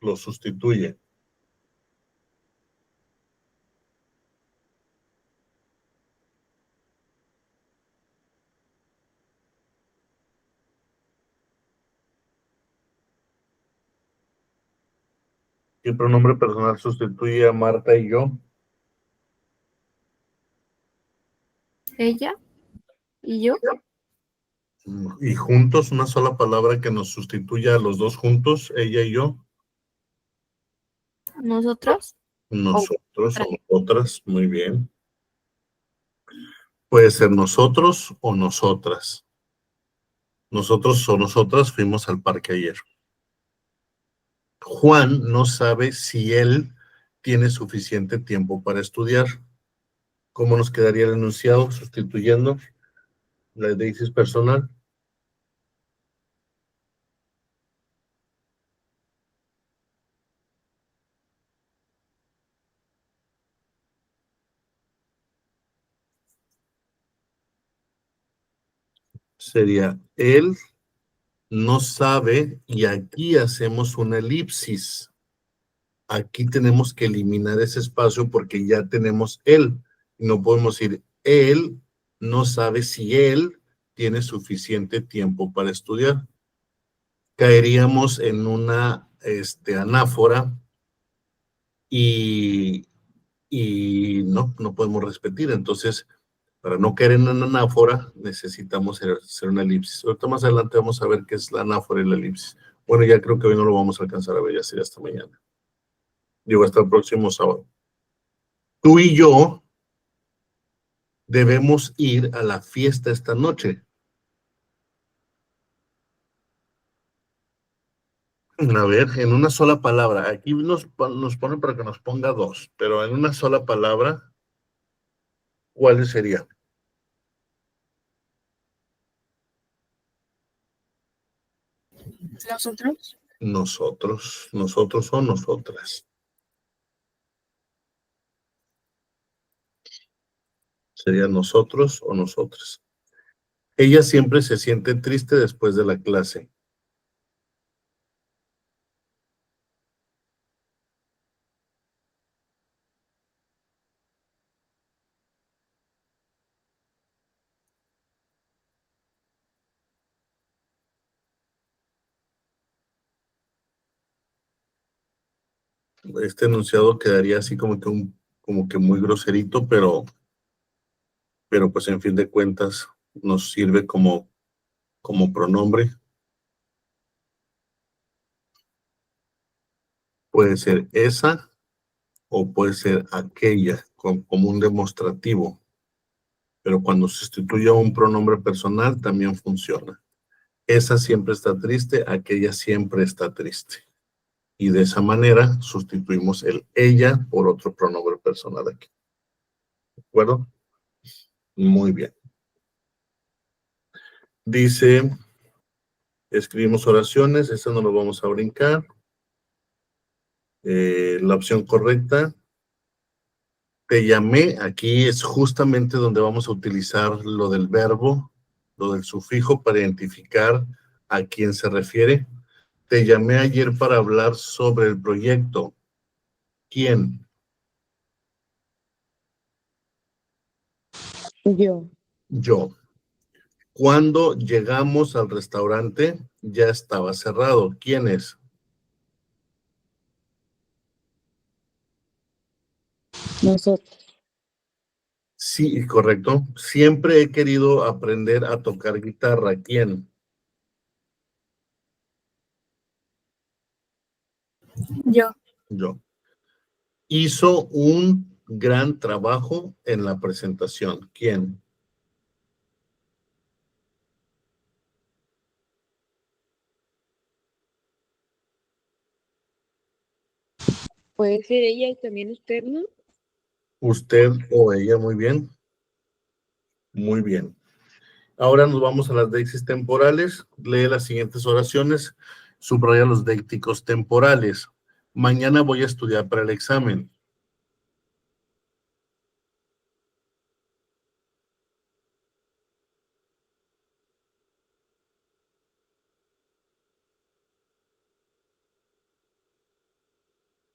Lo sustituye. ¿Qué pronombre personal sustituye a Marta y yo? Ella y yo. Y juntos, una sola palabra que nos sustituya a los dos juntos, ella y yo. Nosotros. Nosotros o nosotras, muy bien. Puede ser nosotros o nosotras. Nosotros o nosotras fuimos al parque ayer. Juan no sabe si él tiene suficiente tiempo para estudiar. ¿Cómo nos quedaría el enunciado sustituyendo la deixis personal? Sería él no sabe y aquí hacemos una elipsis. Aquí tenemos que eliminar ese espacio porque ya tenemos él. No podemos decir, él no sabe si él tiene suficiente tiempo para estudiar. Caeríamos en una anáfora y no podemos repetir. Entonces, para no caer en una anáfora, necesitamos hacer una elipsis. Ahorita más adelante vamos a ver qué es la anáfora y la elipsis. Bueno, ya creo que hoy no lo vamos a alcanzar a ver, ya sería hasta mañana. Digo, hasta el próximo sábado. Tú y yo debemos ir a la fiesta esta noche. A ver, en una sola palabra. Aquí nos ponen para que nos ponga dos, pero en una sola palabra, ¿cuáles serían? Nosotros. Nosotros o nosotras. Serían nosotros o nosotras. Ella siempre se siente triste después de la clase. Este enunciado quedaría así como que muy groserito, pero pues en fin de cuentas nos sirve como pronombre. Puede ser esa o puede ser aquella, como un demostrativo. Pero cuando se sustituye a un pronombre personal también funciona. Esa siempre está triste, aquella siempre está triste. Y de esa manera sustituimos el ella por otro pronombre personal aquí. ¿De acuerdo? Muy bien. Dice, escribimos oraciones, esta no lo vamos a brincar. La opción correcta, te llamé, aquí es justamente donde vamos a utilizar lo del verbo, lo del sufijo para identificar a quién se refiere. Te llamé ayer para hablar sobre el proyecto. ¿Quién? Yo. Yo. Cuando llegamos al restaurante, ya estaba cerrado. ¿Quién es? Nosotros. Sí, correcto. Siempre he querido aprender a tocar guitarra. ¿Quién? Yo. Yo. Hizo un gran trabajo en la presentación. ¿Quién? Puede ser ella y también usted, ¿no? Usted o ella. Muy bien. Muy bien. Ahora nos vamos a las deixis temporales. Lee las siguientes oraciones. Subraya los décticos temporales. Mañana voy a estudiar para el examen.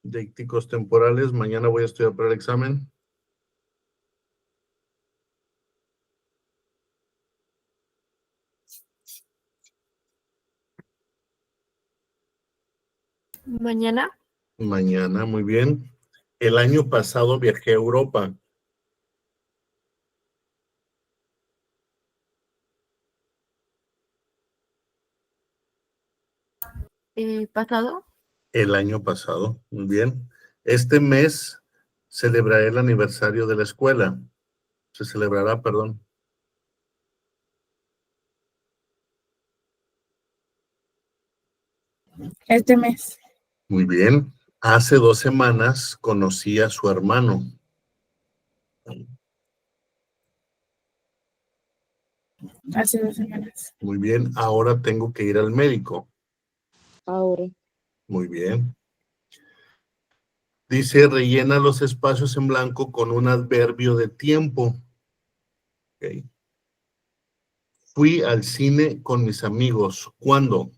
Décticos temporales. Mañana voy a estudiar para el examen. Mañana. Mañana, muy bien. El año pasado viajé a Europa. Pasado. El año pasado, muy bien. Este mes celebraré el aniversario de la escuela. Se celebrará, perdón. Este mes. Muy bien. Hace 2 semanas conocí a su hermano. Hace 2 semanas. Muy bien. Ahora tengo que ir al médico. Ahora. Muy bien. Dice, rellena los espacios en blanco con un adverbio de tiempo. Ok. Fui al cine con mis amigos. ¿Cuándo?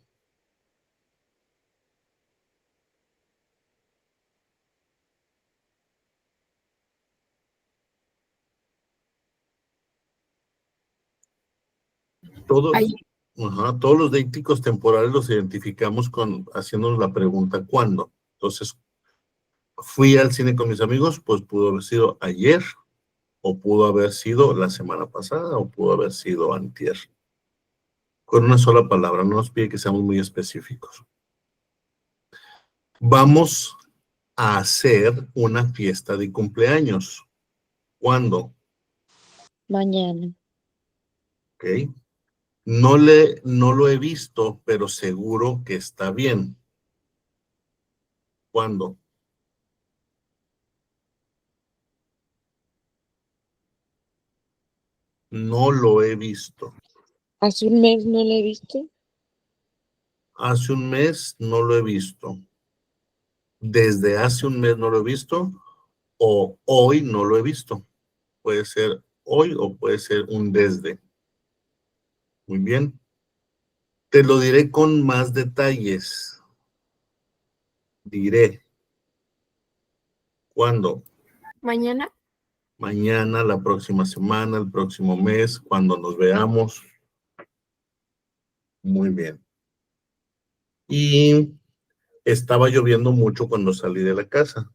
Todo, Ayer. todos los deícticos temporales los identificamos haciéndonos la pregunta ¿cuándo? Entonces, fui al cine con mis amigos, pues pudo haber sido ayer, o pudo haber sido la semana pasada, o pudo haber sido antier. Con una sola palabra, no nos pide que seamos muy específicos. Vamos a hacer una fiesta de cumpleaños. ¿Cuándo? Mañana. ¿Ok? No lo he visto, pero seguro que está bien. ¿Cuándo? No lo he visto. Hace un mes no la he visto. Hace un mes no lo he visto. Desde hace un mes no lo he visto, o hoy no lo he visto. Puede ser hoy o puede ser un desde. Muy bien. Te lo diré con más detalles. Diré. ¿Cuándo? Mañana. Mañana, la próxima semana, el próximo mes, cuando nos veamos. Muy bien. Y estaba lloviendo mucho cuando salí de la casa.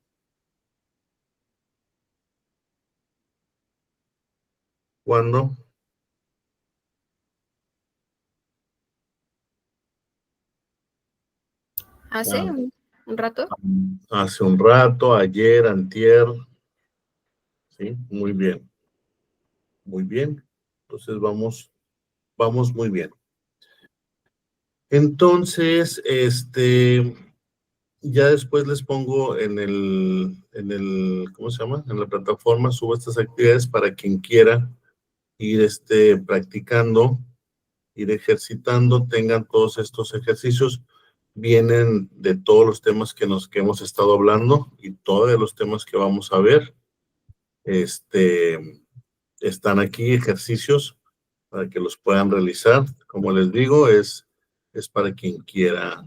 ¿Cuándo? Hace un rato. Hace un rato, ayer, antier. Sí, muy bien. Muy bien. Entonces vamos muy bien. Entonces, ya después les pongo ¿cómo se llama? En la plataforma, subo estas actividades para quien quiera ir, practicando, ir ejercitando, tengan todos estos ejercicios, vienen de todos los temas que hemos estado hablando y todos los temas que vamos a ver, están aquí ejercicios para que los puedan realizar. Como les digo, es para quien quiera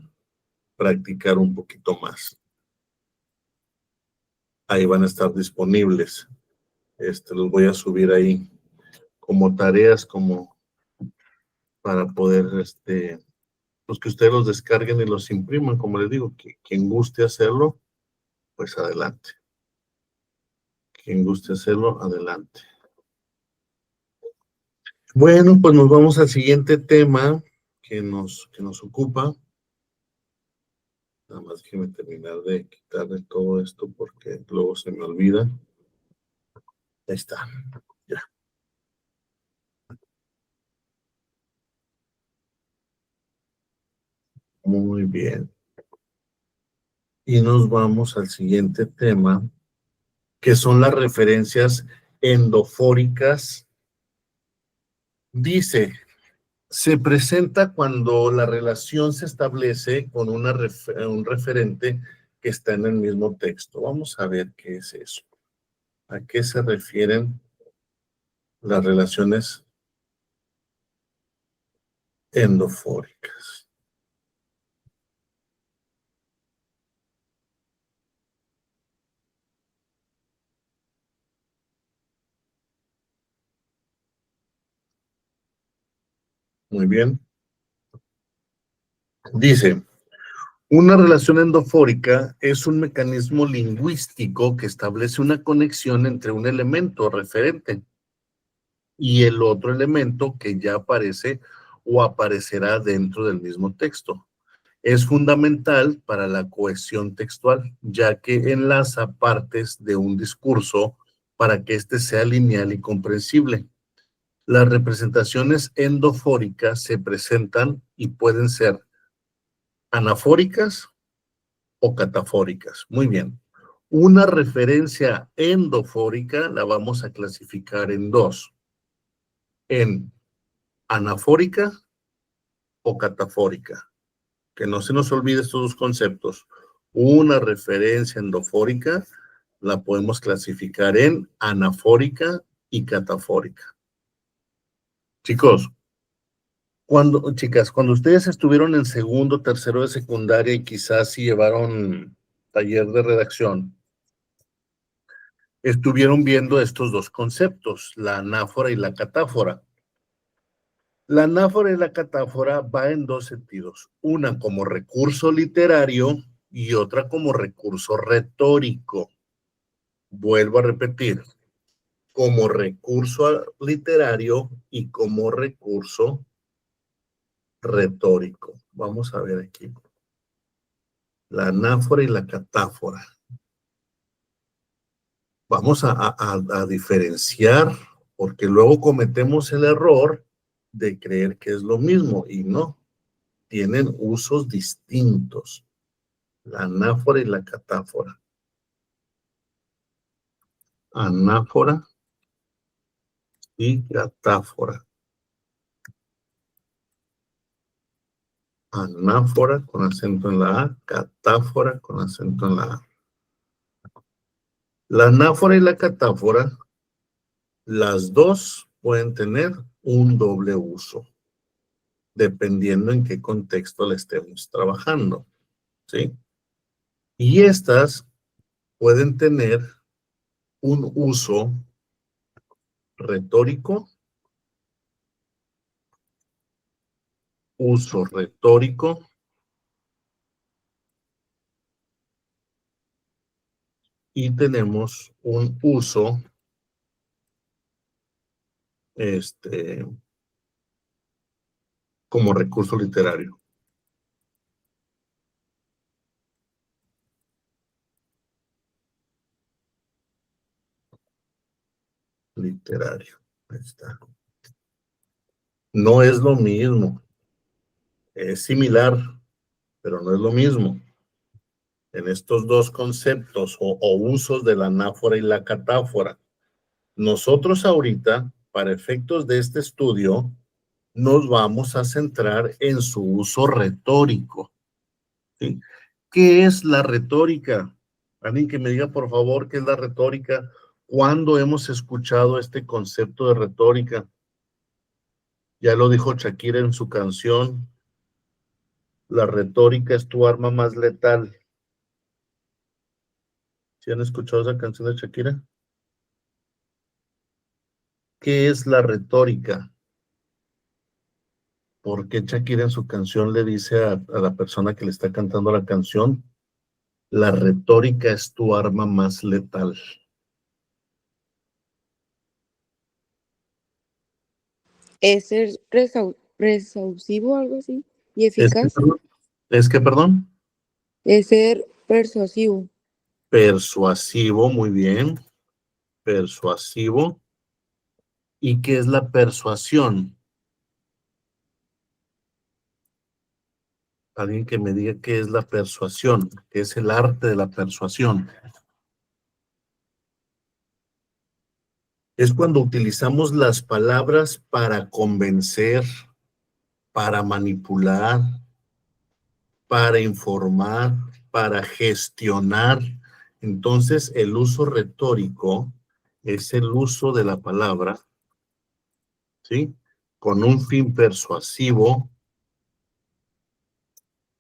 practicar un poquito más. Ahí van a estar disponibles. Los voy a subir ahí como tareas, como para poder, pues que ustedes los descarguen y los impriman. Como les digo, que quien guste hacerlo, pues adelante. Quien guste hacerlo, adelante. Bueno, pues nos vamos al siguiente tema que nos ocupa. Nada más déjeme terminar de quitarle todo esto porque luego se me olvida. Ahí está. Ya. Muy bien. Y nos vamos al siguiente tema, que son las referencias endofóricas. Dice, se presenta cuando la relación se establece con un referente que está en el mismo texto. Vamos a ver qué es eso. ¿A qué se refieren las relaciones endofóricas? Muy bien. Dice, una relación endofórica es un mecanismo lingüístico que establece una conexión entre un elemento referente y el otro elemento que ya aparece o aparecerá dentro del mismo texto. Es fundamental para la cohesión textual, ya que enlaza partes de un discurso para que éste sea lineal y comprensible. Las representaciones endofóricas se presentan y pueden ser anafóricas o catafóricas. Muy bien. Una referencia endofórica la vamos a clasificar en dos. En anafórica o catafórica. Que no se nos olvide estos dos conceptos. Una referencia endofórica la podemos clasificar en anafórica y catafórica. Chicos, chicas, cuando ustedes estuvieron en segundo, tercero de secundaria y quizás si llevaron taller de redacción, estuvieron viendo estos dos conceptos, la anáfora y la catáfora. La anáfora y la catáfora va en dos sentidos. Una como recurso literario y otra como recurso retórico. Vuelvo a repetir, como recurso literario y como recurso retórico. Vamos a ver aquí. La anáfora y la catáfora. Vamos a diferenciar, porque luego cometemos el error de creer que es lo mismo y no. Tienen usos distintos. La anáfora y la catáfora. Anáfora y catáfora. Anáfora con acento en la A, catáfora con acento en la A. La anáfora y la catáfora, las dos pueden tener un doble uso, dependiendo en qué contexto la estemos trabajando, ¿sí? Y estas pueden tener un uso retórico, y tenemos un uso como recurso literario. Literario. Ahí está. No es lo mismo. Es similar, pero no es lo mismo. En estos dos conceptos o usos de la anáfora y la catáfora, nosotros ahorita, para efectos de este estudio, nos vamos a centrar en su uso retórico, ¿sí? ¿Qué es la retórica? Alguien que me diga, por favor, ¿qué es la retórica? ¿Cuándo hemos escuchado este concepto de retórica? Ya lo dijo Shakira en su canción, la retórica es tu arma más letal. ¿Sí han escuchado esa canción de Shakira? ¿Qué es la retórica? ¿Por qué Shakira en su canción le dice a la persona que le está cantando la canción, la retórica es tu arma más letal? Es ser resolusivo, algo así, y ¿Es que, eficaz. perdón? ¿Es que, perdón? Es ser persuasivo. Persuasivo, muy bien. Persuasivo. ¿Y qué es la persuasión? Alguien que me diga qué es la persuasión, qué es el arte de la persuasión. Es cuando utilizamos las palabras para convencer, para manipular, para informar, para gestionar. Entonces, el uso retórico es el uso de la palabra, ¿sí? Con un fin persuasivo,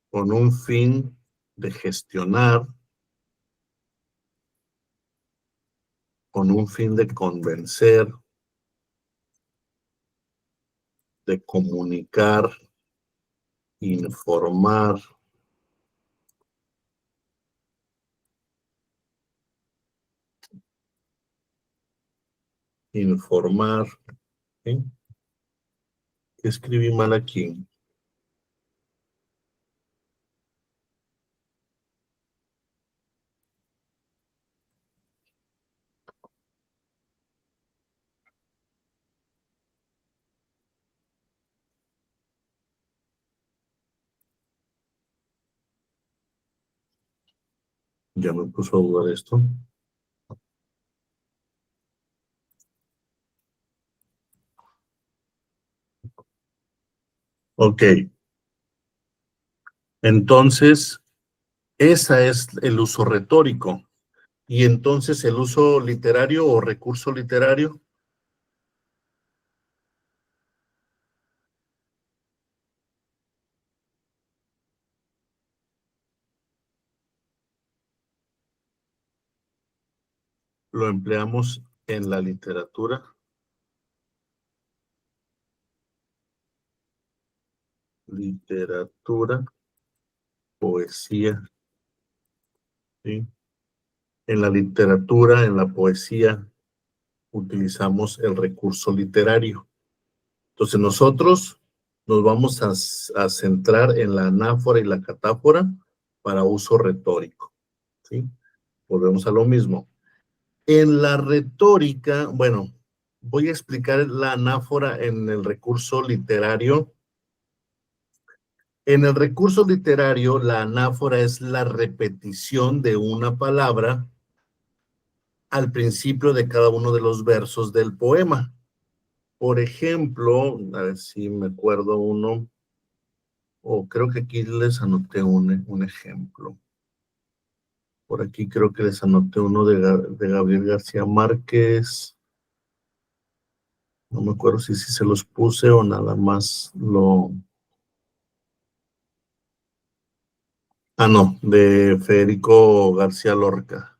con un fin de gestionar, con un fin de convencer, de comunicar, informar, informar, ¿sí? ¿Qué escribí mal aquí? Ya me puso a dudar esto. Ok. Entonces, ese es el uso retórico. Y entonces el uso literario o recurso literario, lo empleamos en la literatura literatura, poesía, ¿sí? En la literatura, en la poesía, utilizamos el recurso literario. Entonces nosotros nos vamos a centrar en la anáfora y la catáfora para uso retórico, ¿sí? Volvemos a lo mismo. En la retórica, bueno, voy a explicar la anáfora en el recurso literario. En el recurso literario, la anáfora es la repetición de una palabra al principio de cada uno de los versos del poema. Por ejemplo, a ver si me acuerdo uno, o creo que aquí les anoté un ejemplo. Por aquí creo que les anoté uno de Gabriel García Márquez. No me acuerdo si se los puse o nada más lo... Ah, no, de Federico García Lorca.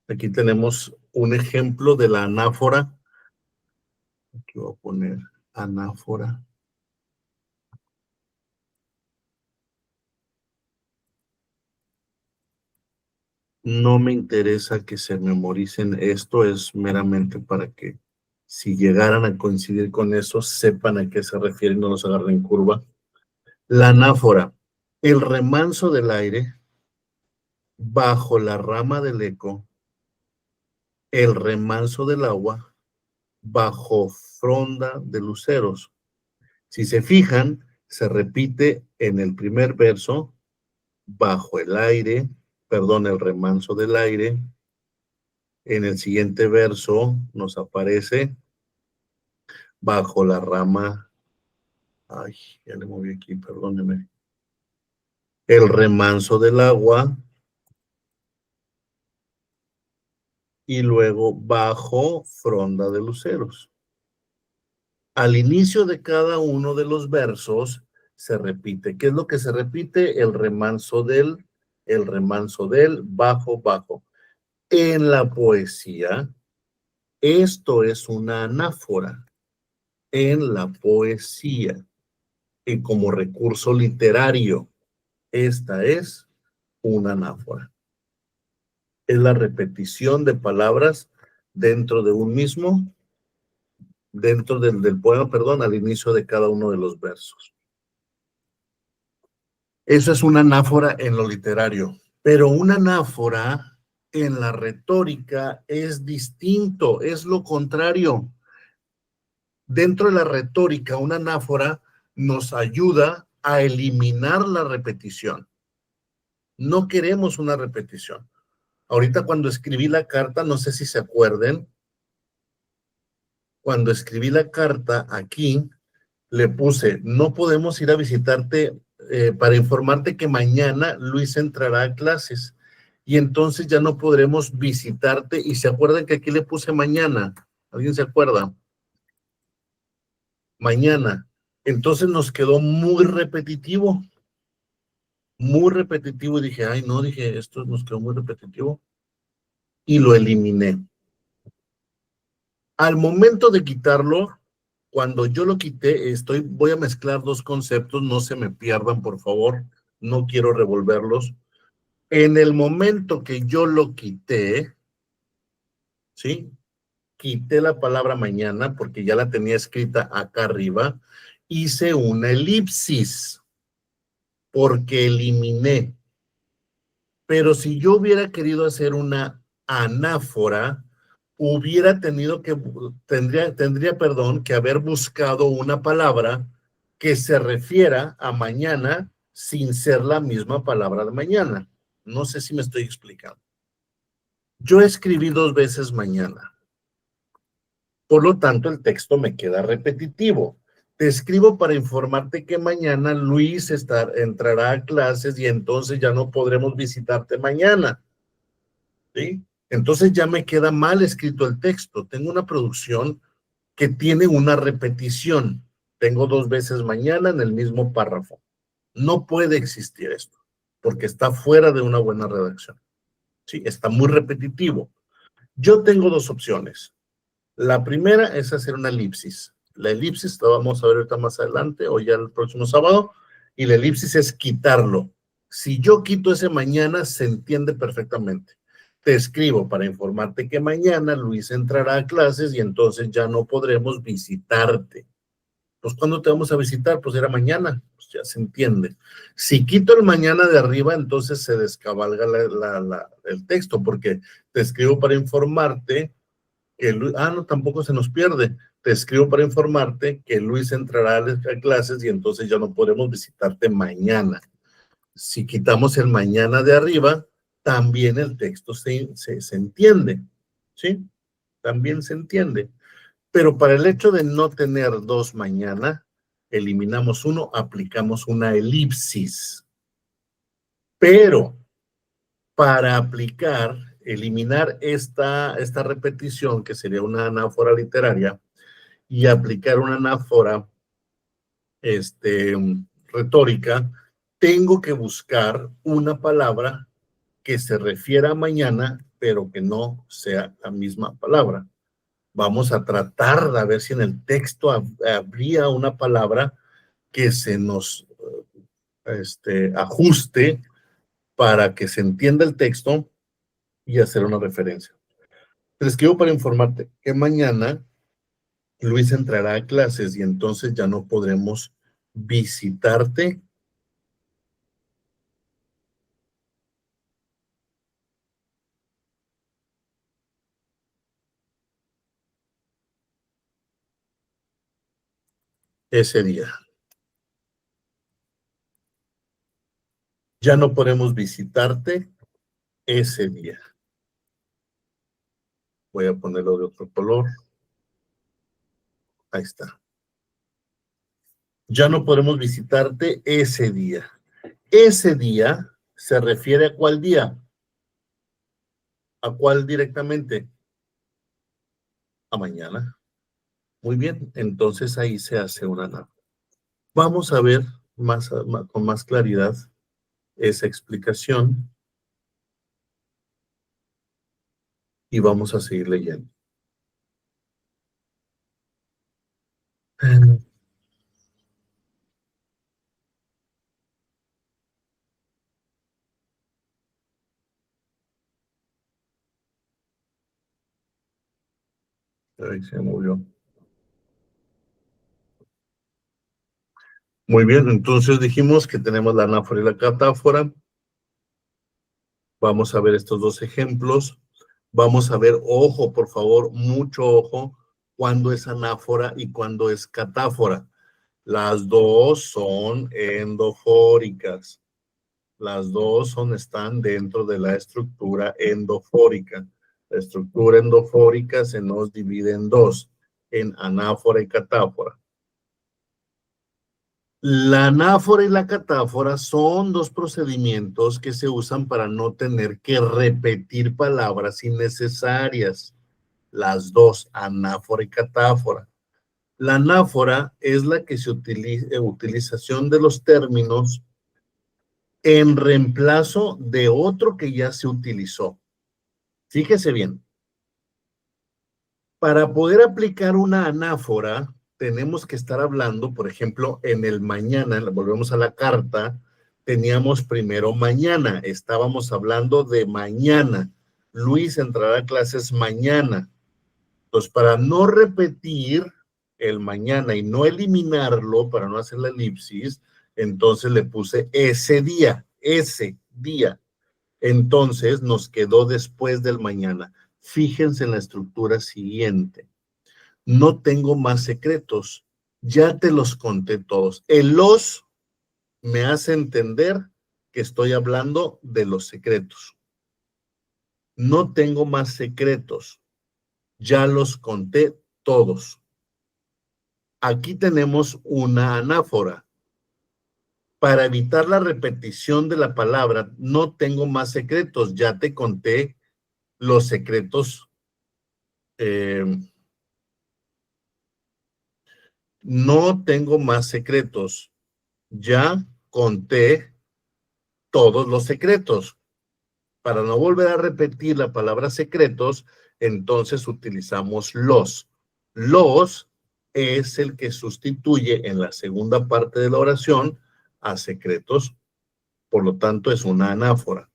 Aquí tenemos un ejemplo de la anáfora. Aquí voy a poner anáfora. No me interesa que se memoricen esto, es meramente para que si llegaran a coincidir con eso, sepan a qué se refiere y no los agarren en curva. La anáfora, el remanso del aire bajo la rama del eco, el remanso del agua bajo fronda de luceros. Si se fijan, se repite en el primer verso, bajo el aire, perdón, el remanso del aire. En el siguiente verso nos aparece bajo la rama, ay, ya le moví aquí, perdóneme. El remanso del agua y luego bajo fronda de luceros. Al inicio de cada uno de los versos se repite. ¿Qué es lo que se repite? El remanso del, bajo, bajo. En la poesía, esto es una anáfora. En la poesía, y como recurso literario, esta es una anáfora. Es la repetición de palabras dentro de un mismo, dentro del poema, perdón, al inicio de cada uno de los versos. Eso es una anáfora en lo literario, pero una anáfora en la retórica es distinto, es lo contrario. Dentro de la retórica, una anáfora nos ayuda a eliminar la repetición. No queremos una repetición. Ahorita cuando escribí la carta, no sé si se acuerden, cuando escribí la carta aquí, le puse, no podemos ir a visitarte para informarte que mañana Luis entrará a clases y entonces ya no podremos visitarte. Y se acuerdan que aquí le puse mañana. ¿Alguien se acuerda? Mañana. Entonces nos quedó muy repetitivo. Muy repetitivo. Y dije, ay, no, dije, esto nos quedó muy repetitivo. Y lo eliminé. Al momento de quitarlo, cuando yo lo quité, voy a mezclar dos conceptos, no se me pierdan, por favor, no quiero revolverlos. En el momento que yo lo quité, ¿sí? Quité la palabra mañana porque ya la tenía escrita acá arriba, hice una elipsis porque eliminé. Pero si yo hubiera querido hacer una anáfora, hubiera tendría que haber buscado una palabra que se refiera a mañana sin ser la misma palabra de mañana. No sé si me estoy explicando. Yo escribí 2 veces mañana. Por lo tanto, el texto me queda repetitivo. Te escribo para informarte que mañana Luis entrará a clases y entonces ya no podremos visitarte mañana. ¿Sí? Entonces ya me queda mal escrito el texto. Tengo una producción que tiene una repetición. Tengo 2 veces mañana en el mismo párrafo. No puede existir esto, porque está fuera de una buena redacción. Sí, está muy repetitivo. Yo tengo dos opciones. La primera es hacer una elipsis. La elipsis la vamos a ver ahorita más adelante o ya el próximo sábado. Y la elipsis es quitarlo. Si yo quito ese mañana, se entiende perfectamente. Te escribo para informarte que mañana Luis entrará a clases y entonces ya no podremos visitarte. Pues, ¿cuándo te vamos a visitar? Pues era mañana. Pues ya se entiende. Si quito el mañana de arriba, entonces se descabalga el texto, porque te escribo para informarte que Luis, no, tampoco se nos pierde. Te escribo para informarte que Luis entrará a clases y entonces ya no podremos visitarte mañana. Si quitamos el mañana de arriba, también el texto se entiende, ¿sí? También se entiende. Pero para el hecho de no tener dos mañana, eliminamos uno, aplicamos una elipsis. Pero para eliminar esta repetición, que sería una anáfora literaria, y aplicar una anáfora retórica, tengo que buscar una palabra que se refiera a mañana, pero que no sea la misma palabra. Vamos a tratar de ver si en el texto habría una palabra que se nos ajuste para que se entienda el texto y hacer una referencia. Te escribo para informarte que mañana Luis entrará a clases y entonces ya no podremos visitarte. Ese día. Ya no podremos visitarte ese día. Voy a ponerlo de otro color. Ahí está. Ya no podremos visitarte ese día. Ese día se refiere a cuál día. ¿A cuál directamente? A mañana. Muy bien, entonces ahí se hace una anáfora. Vamos a ver con más claridad esa explicación y vamos a seguir leyendo. Ahí se movió. Muy bien, entonces dijimos que tenemos la anáfora y la catáfora. Vamos a ver estos dos ejemplos. Vamos a ver, ojo, por favor, mucho ojo, cuándo es anáfora y cuándo es catáfora. Las dos son endofóricas. Las dos están dentro de la estructura endofórica. La estructura endofórica se nos divide en dos, en anáfora y catáfora. La anáfora y la catáfora son dos procedimientos que se usan para no tener que repetir palabras innecesarias. Las dos, anáfora y catáfora. La anáfora es la que se utiliza, utilización de los términos en reemplazo de otro que ya se utilizó. Fíjese bien. Para poder aplicar una anáfora, tenemos que estar hablando, por ejemplo, en el mañana, volvemos a la carta, teníamos primero mañana, estábamos hablando de mañana. Luis entrará a clases mañana. Entonces, para no repetir el mañana y no eliminarlo, para no hacer la elipsis, entonces le puse ese día. Entonces nos quedó después del mañana. Fíjense en la estructura siguiente. No tengo más secretos. Ya te los conté todos. El los me hace entender que estoy hablando de los secretos. No tengo más secretos. Ya los conté todos. Aquí tenemos una anáfora. Para evitar la repetición de la palabra, no tengo más secretos. Ya te conté los secretos. No tengo más secretos. Ya conté todos los secretos. Para no volver a repetir la palabra secretos, entonces utilizamos los. Los es el que sustituye en la segunda parte de la oración a secretos. Por lo tanto, es una anáfora.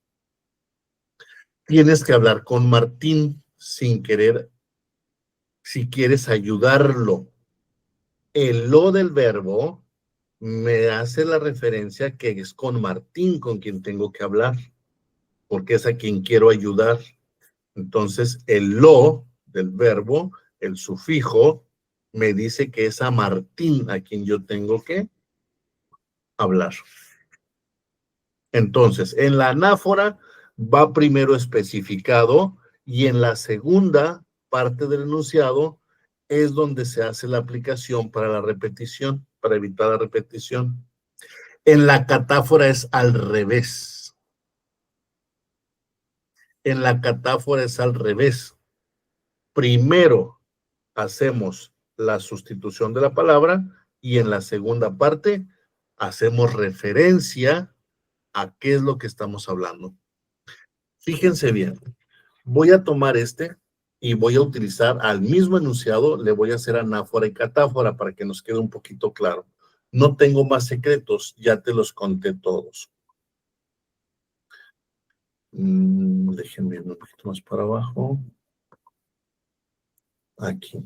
Tienes que hablar con Martín sin querer, si quieres ayudarlo. El lo del verbo me hace la referencia que es con Martín con quien tengo que hablar, porque es a quien quiero ayudar. Entonces, el lo del verbo, el sufijo, me dice que es a Martín a quien yo tengo que hablar. Entonces, en la anáfora va primero especificado y en la segunda parte del enunciado es donde se hace la aplicación para la repetición, para evitar la repetición. En la catáfora es al revés. En la catáfora es al revés. Primero hacemos la sustitución de la palabra y en la segunda parte hacemos referencia a qué es lo que estamos hablando. Fíjense bien, voy a tomar este y voy a utilizar al mismo enunciado, le voy a hacer anáfora y catáfora para que nos quede un poquito claro. No tengo más secretos, ya te los conté todos. Déjenme ir un poquito más para abajo. Aquí.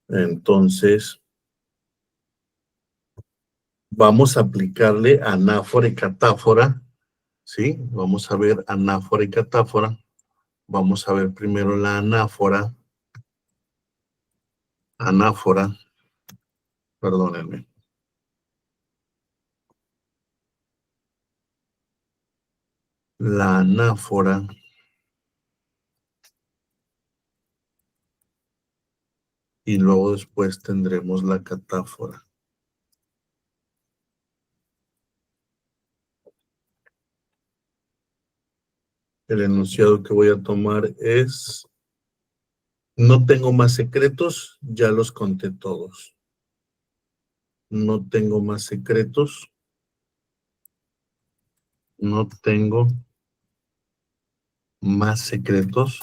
Entonces, vamos a aplicarle anáfora y catáfora, ¿sí? Vamos a ver anáfora y catáfora. Vamos a ver primero la anáfora. Anáfora, perdónenme. La anáfora y luego después tendremos la catáfora. El enunciado que voy a tomar es: no tengo más secretos, ya los conté todos. No tengo más secretos. No tengo más secretos.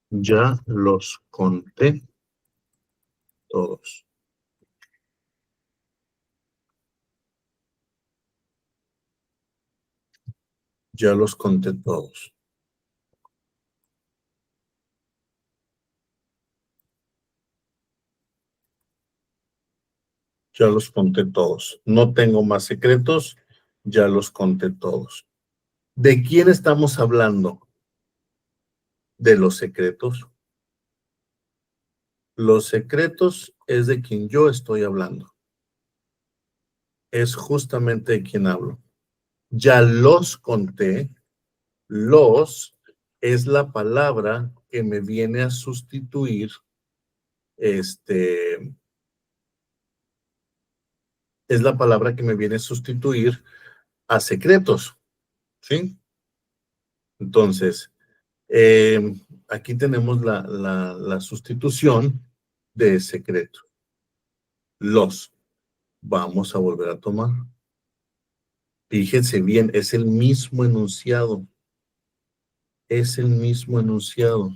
Ya los conté todos. Ya los conté todos. Ya los conté todos. No tengo más secretos, ya los conté todos. ¿De quién estamos hablando? De los secretos. Los secretos es de quien yo estoy hablando. Es justamente de quien hablo. Ya los conté. Los es la palabra que me viene a sustituir es la palabra que me viene a sustituir a secretos, ¿sí? Entonces, aquí tenemos la sustitución de secreto. Los. Vamos a volver a tomar. Fíjense bien, es el mismo enunciado. Es el mismo enunciado.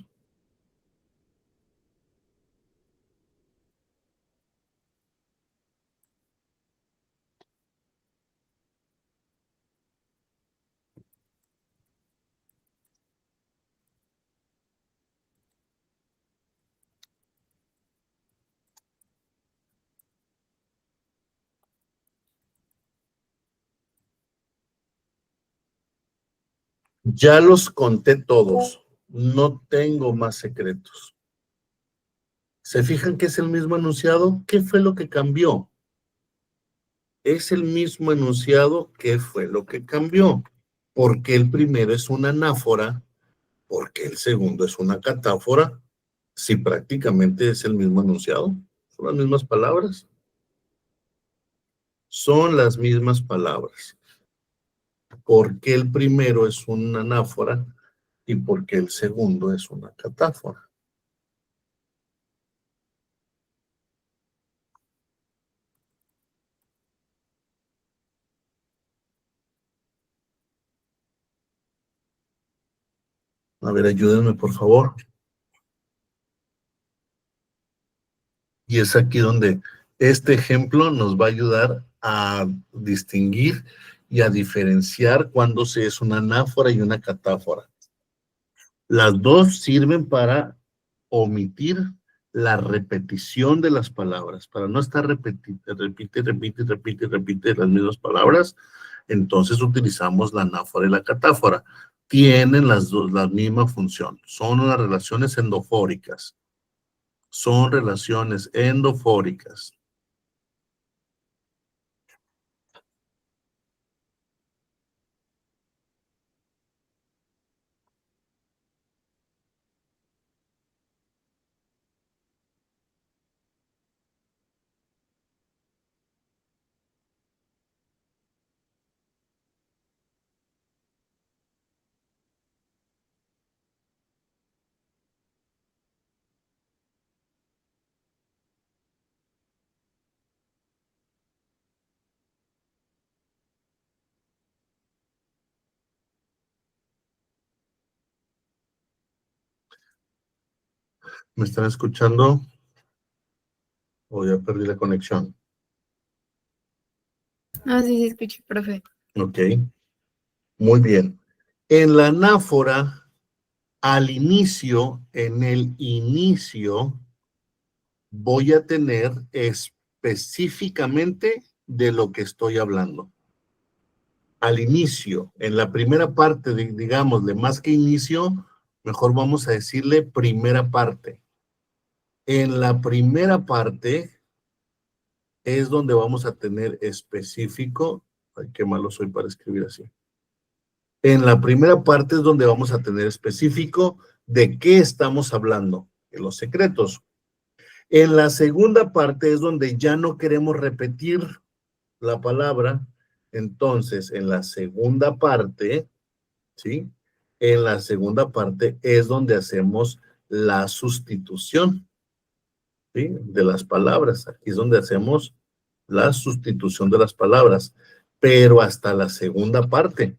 Ya los conté todos. No tengo más secretos. ¿Se fijan que es el mismo enunciado? ¿Qué fue lo que cambió? Es el mismo enunciado. ¿Qué fue lo que cambió? Porque el primero es una anáfora, porque el segundo es una catáfora. Si prácticamente es el mismo enunciado, son las mismas palabras. Son las mismas palabras. por qué el primero es una anáfora y por qué el segundo es una catáfora. A ver, ayúdenme, por favor. Y es aquí donde este ejemplo nos va a ayudar a distinguir y a diferenciar cuándo se es una anáfora y una catáfora. Las dos sirven para omitir la repetición de las palabras, para no estar repite las mismas palabras. Entonces utilizamos la anáfora y la catáfora. Tienen las dos la misma función. Son unas relaciones endofóricas. Son relaciones endofóricas. ¿Me están escuchando? O ya perdí la conexión. Ah, sí, sí, escuché, profe. Ok. Muy bien. En la anáfora, al inicio, en el inicio, voy a tener específicamente de lo que estoy hablando. Al inicio, en la primera parte, digamos, de más que inicio, mejor vamos a decirle primera parte. En la primera parte es donde vamos a tener específico. Ay, qué malo soy para escribir así. En la primera parte es donde vamos a tener específico de qué estamos hablando, de los secretos. En la segunda parte es donde ya no queremos repetir la palabra. Entonces, en la segunda parte, ¿sí? En la segunda parte es donde hacemos la sustitución, ¿sí? De las palabras. Aquí es donde hacemos la sustitución de las palabras, pero hasta la segunda parte.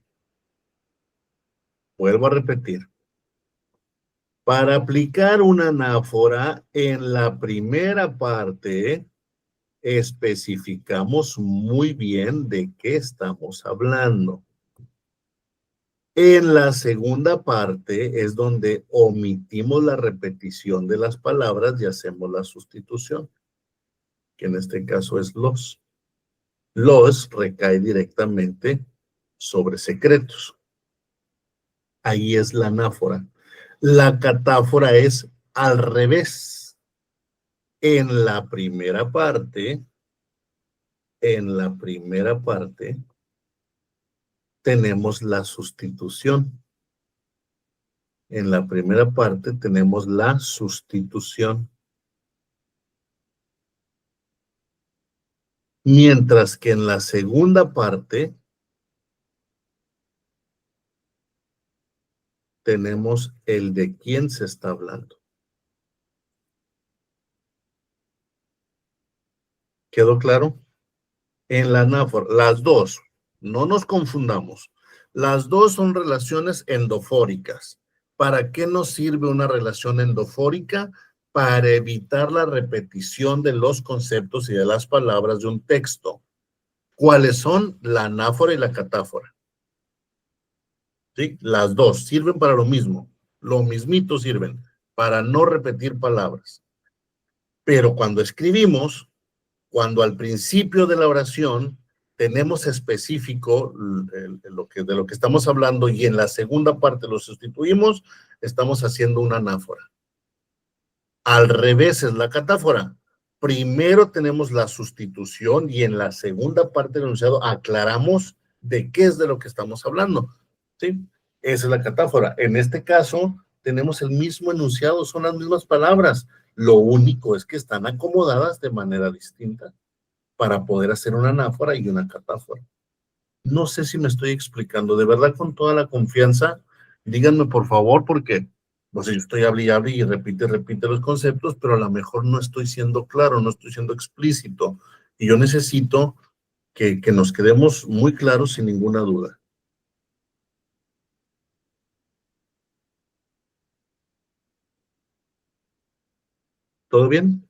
Vuelvo a repetir. Para aplicar una anáfora, en la primera parte especificamos muy bien de qué estamos hablando. En la segunda parte es donde omitimos la repetición de las palabras y hacemos la sustitución, que en este caso es los. Los recae directamente sobre secretos. Ahí es la anáfora. La catáfora es al revés. En la primera parte, tenemos la sustitución. En la primera parte tenemos la sustitución. Mientras que en la segunda parte tenemos el de quién se está hablando. ¿Quedó claro? En la anáfora, las dos, no nos confundamos. Las dos son relaciones endofóricas. ¿Para qué nos sirve una relación endofórica? Para evitar la repetición de los conceptos y de las palabras de un texto. ¿Cuáles son? La anáfora y la catáfora. ¿Sí? Las dos sirven para lo mismo. Lo mismito sirven para no repetir palabras. Pero cuando escribimos, cuando al principio de la oración tenemos específico de lo que estamos hablando y en la segunda parte lo sustituimos, estamos haciendo una anáfora. Al revés es la catáfora. Primero tenemos la sustitución y en la segunda parte del enunciado aclaramos de qué es de lo que estamos hablando. ¿Sí? Esa es la catáfora. En este caso tenemos el mismo enunciado, son las mismas palabras. Lo único es que están acomodadas de manera distinta para poder hacer una anáfora y una catáfora. No sé si me estoy explicando, de verdad con toda la confianza, díganme por favor, porque pues yo estoy hable y repite los conceptos, pero a lo mejor no estoy siendo claro, no estoy siendo explícito, y yo necesito que nos quedemos muy claros sin ninguna duda. ¿Todo bien?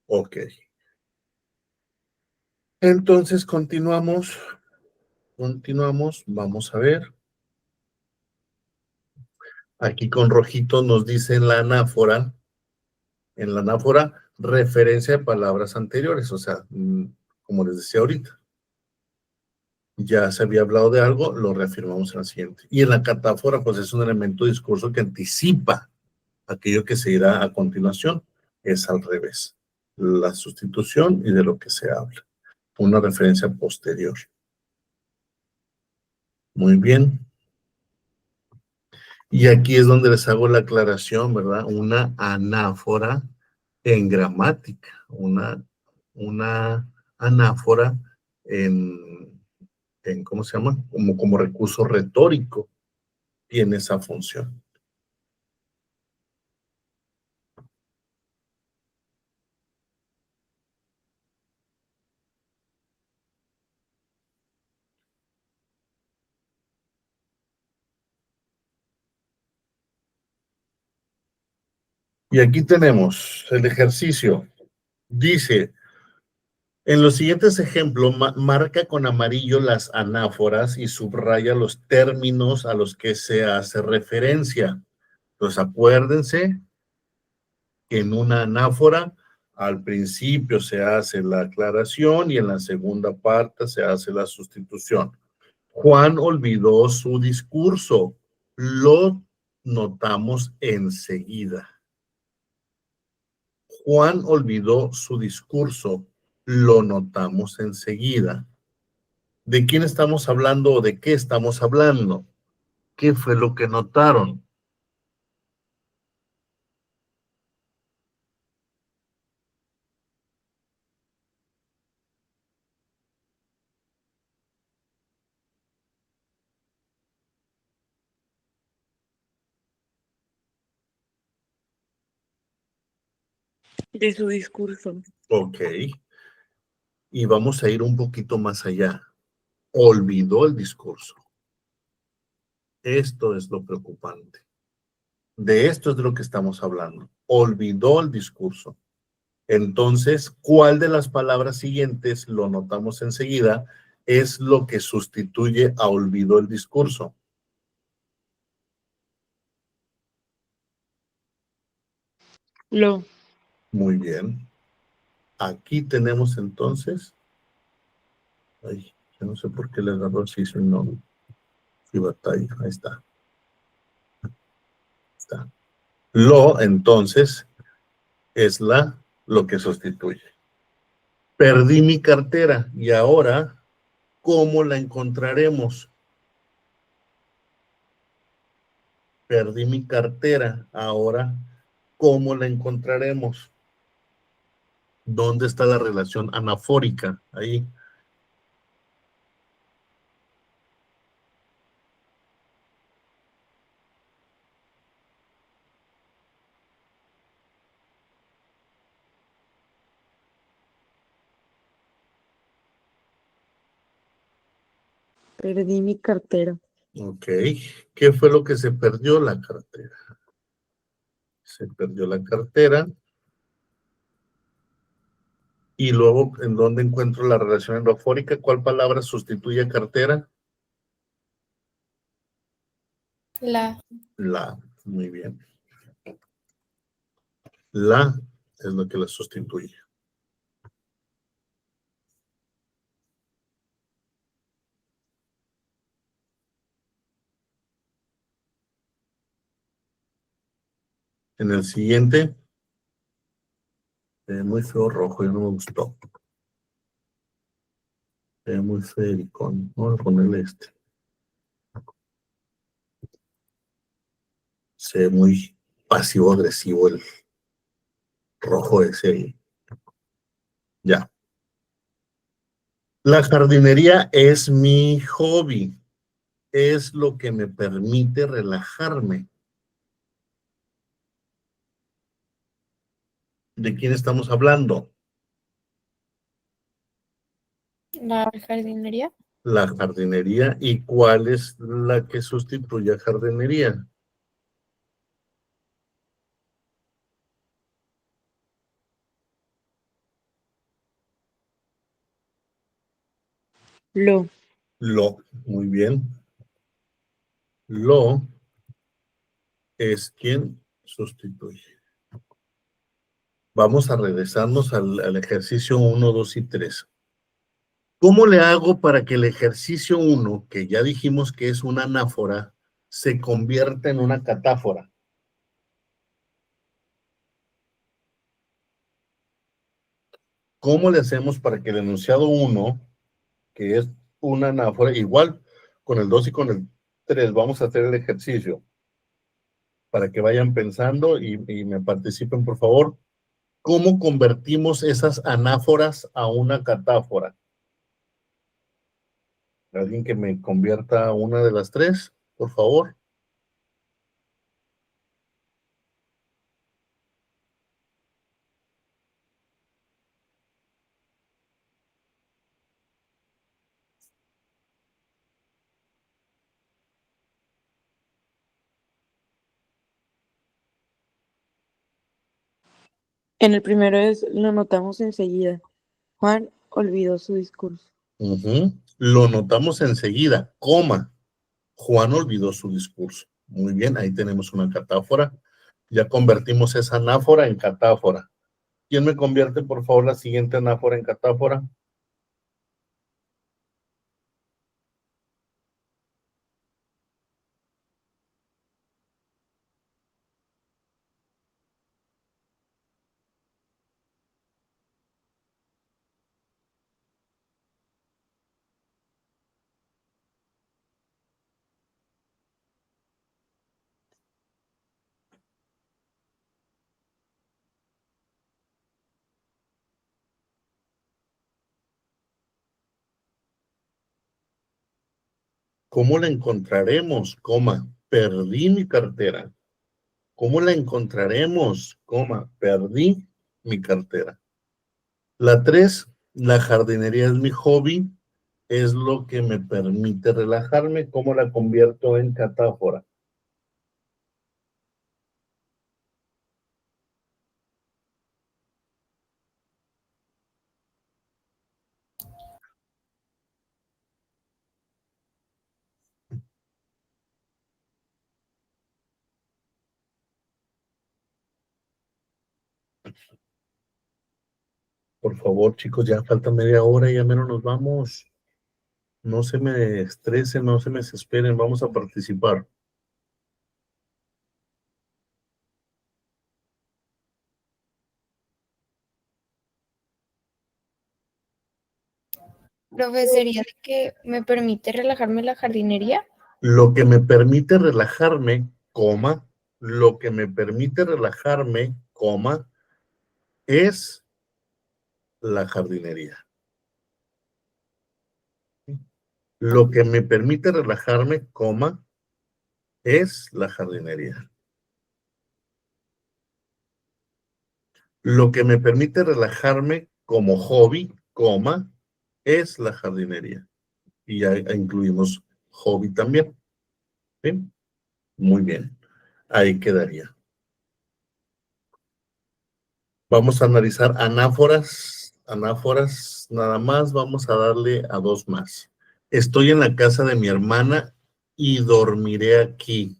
Ok. Entonces continuamos, vamos a ver. Aquí con rojito nos dice en la anáfora, referencia de palabras anteriores, o sea, como les decía ahorita. Ya se había hablado de algo, lo reafirmamos en la siguiente. Y en la catáfora, pues es un elemento de discurso que anticipa aquello que se irá a continuación. Es al revés. La sustitución y de lo que se habla. Una referencia posterior. Muy bien. Y aquí es donde les hago la aclaración, ¿verdad? Una anáfora en gramática. Una anáfora ¿cómo se llama? Como recurso retórico. Tiene esa función. Y aquí tenemos el ejercicio. Dice, en los siguientes ejemplos, marca con amarillo las anáforas y subraya los términos a los que se hace referencia. Entonces, acuérdense que en una anáfora, al principio se hace la aclaración y en la segunda parte se hace la sustitución. Juan olvidó su discurso. Lo notamos enseguida. Juan olvidó su discurso, lo notamos enseguida. ¿De quién estamos hablando o de qué estamos hablando? ¿Qué fue lo que notaron? De su discurso. Ok. Y vamos a ir un poquito más allá. Olvidó el discurso. Esto es lo preocupante. De esto es de lo que estamos hablando. Olvidó el discurso. Entonces, ¿cuál de las palabras siguientes, lo notamos enseguida, es lo que sustituye a olvidó el discurso? Lo. Muy bien. Aquí tenemos entonces, ay, yo no sé por qué le agarró el hizo y no, y batalla, ahí está. Está. Lo, entonces, es lo que sustituye. Perdí mi cartera y ahora, ¿cómo la encontraremos? Perdí mi cartera, ahora, ¿cómo la encontraremos? ¿Dónde está la relación anafórica? Ahí. Perdí mi cartera. Ok. ¿Qué fue lo que se perdió? La cartera. Se perdió la cartera. Y luego, ¿en dónde encuentro la relación endofórica? ¿Cuál palabra sustituye a cartera? La. La. Muy bien. La es lo que la sustituye. En el siguiente, muy feo rojo, ya no me gustó. Muy feericón. Vamos a ponerle este. Se ve muy pasivo-agresivo el rojo ese ahí. Ya. La jardinería es mi hobby, es lo que me permite relajarme. ¿De quién estamos hablando? La jardinería. La jardinería. ¿Y cuál es la que sustituye a jardinería? Lo. Lo, muy bien. Lo es quien sustituye. Vamos a regresarnos al ejercicio 1, 2 y 3. ¿Cómo le hago para que el ejercicio 1, que ya dijimos que es una anáfora, se convierta en una catáfora? ¿Cómo le hacemos para que el enunciado 1, que es una anáfora, igual con el 2 y con el 3, vamos a hacer el ejercicio para que vayan pensando y me participen, por favor? ¿Cómo convertimos esas anáforas a una catáfora? ¿Alguien que me convierta una de las tres, por favor? En el primero lo notamos enseguida. Juan olvidó su discurso. Lo notamos enseguida, coma. Juan olvidó su discurso. Muy bien, ahí tenemos una catáfora. Ya convertimos esa anáfora en catáfora. ¿Quién me convierte, por favor, la siguiente anáfora en catáfora? ¿Cómo la encontraremos? Coma, perdí mi cartera. ¿Cómo la encontraremos? Coma, perdí mi cartera. La 3, la jardinería es mi hobby, es lo que me permite relajarme. ¿Cómo la convierto en catáfora? Por favor, chicos, ya falta media hora y ya menos nos vamos. No se me estresen, no se me desesperen, vamos a participar. Profe, ¿sería de que me permite relajarme la jardinería? Lo que me permite relajarme, coma, lo que me permite relajarme, coma, es la jardinería. Lo que me permite relajarme, coma, es la jardinería. Lo que me permite relajarme como hobby, coma, es la jardinería. Y ya incluimos hobby también. ¿Sí? Muy bien. Ahí quedaría. Vamos a analizar anáforas. Anáforas, nada más. Vamos a darle a dos más. Estoy en la casa de mi hermana y dormiré aquí.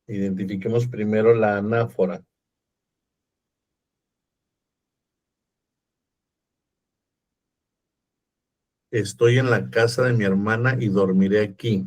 Identifiquemos primero la anáfora. Estoy en la casa de mi hermana y dormiré aquí.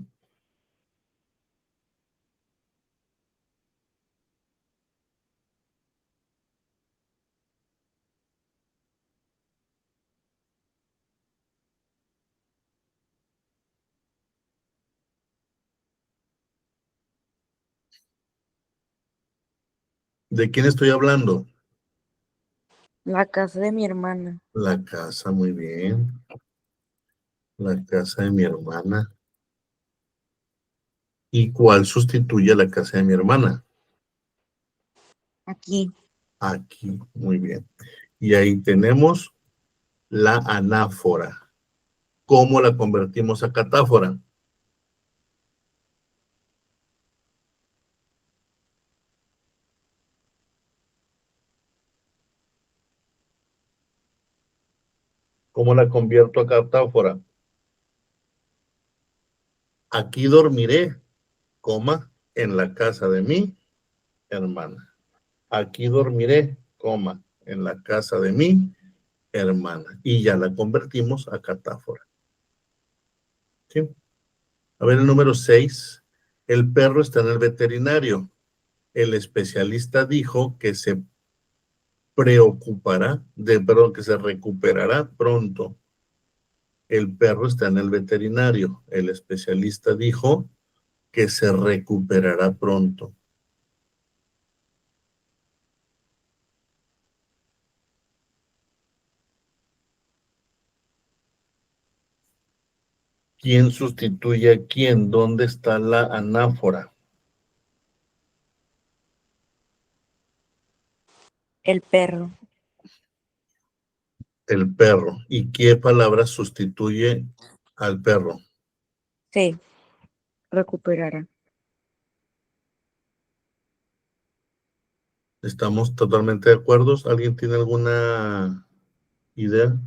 ¿De quién estoy hablando? La casa de mi hermana. La casa, muy bien. La casa de mi hermana. ¿Y cuál sustituye a la casa de mi hermana? Aquí. Aquí, muy bien. Y ahí tenemos la anáfora. ¿Cómo la convertimos a catáfora? ¿Cómo la convierto a catáfora? Aquí dormiré, coma, en la casa de mi hermana. Aquí dormiré, coma, en la casa de mi hermana. Y ya la convertimos a catáfora. ¿Sí? A ver, el número 6. El perro está en el veterinario. El especialista dijo que se que se recuperará pronto. El perro está en el veterinario. El especialista dijo que se recuperará pronto. ¿Quién sustituye a quién? ¿Dónde está la anáfora? El perro. El perro. ¿Y qué palabra sustituye al perro? Sí. Recuperará. ¿Estamos totalmente de acuerdo? ¿Alguien tiene alguna idea?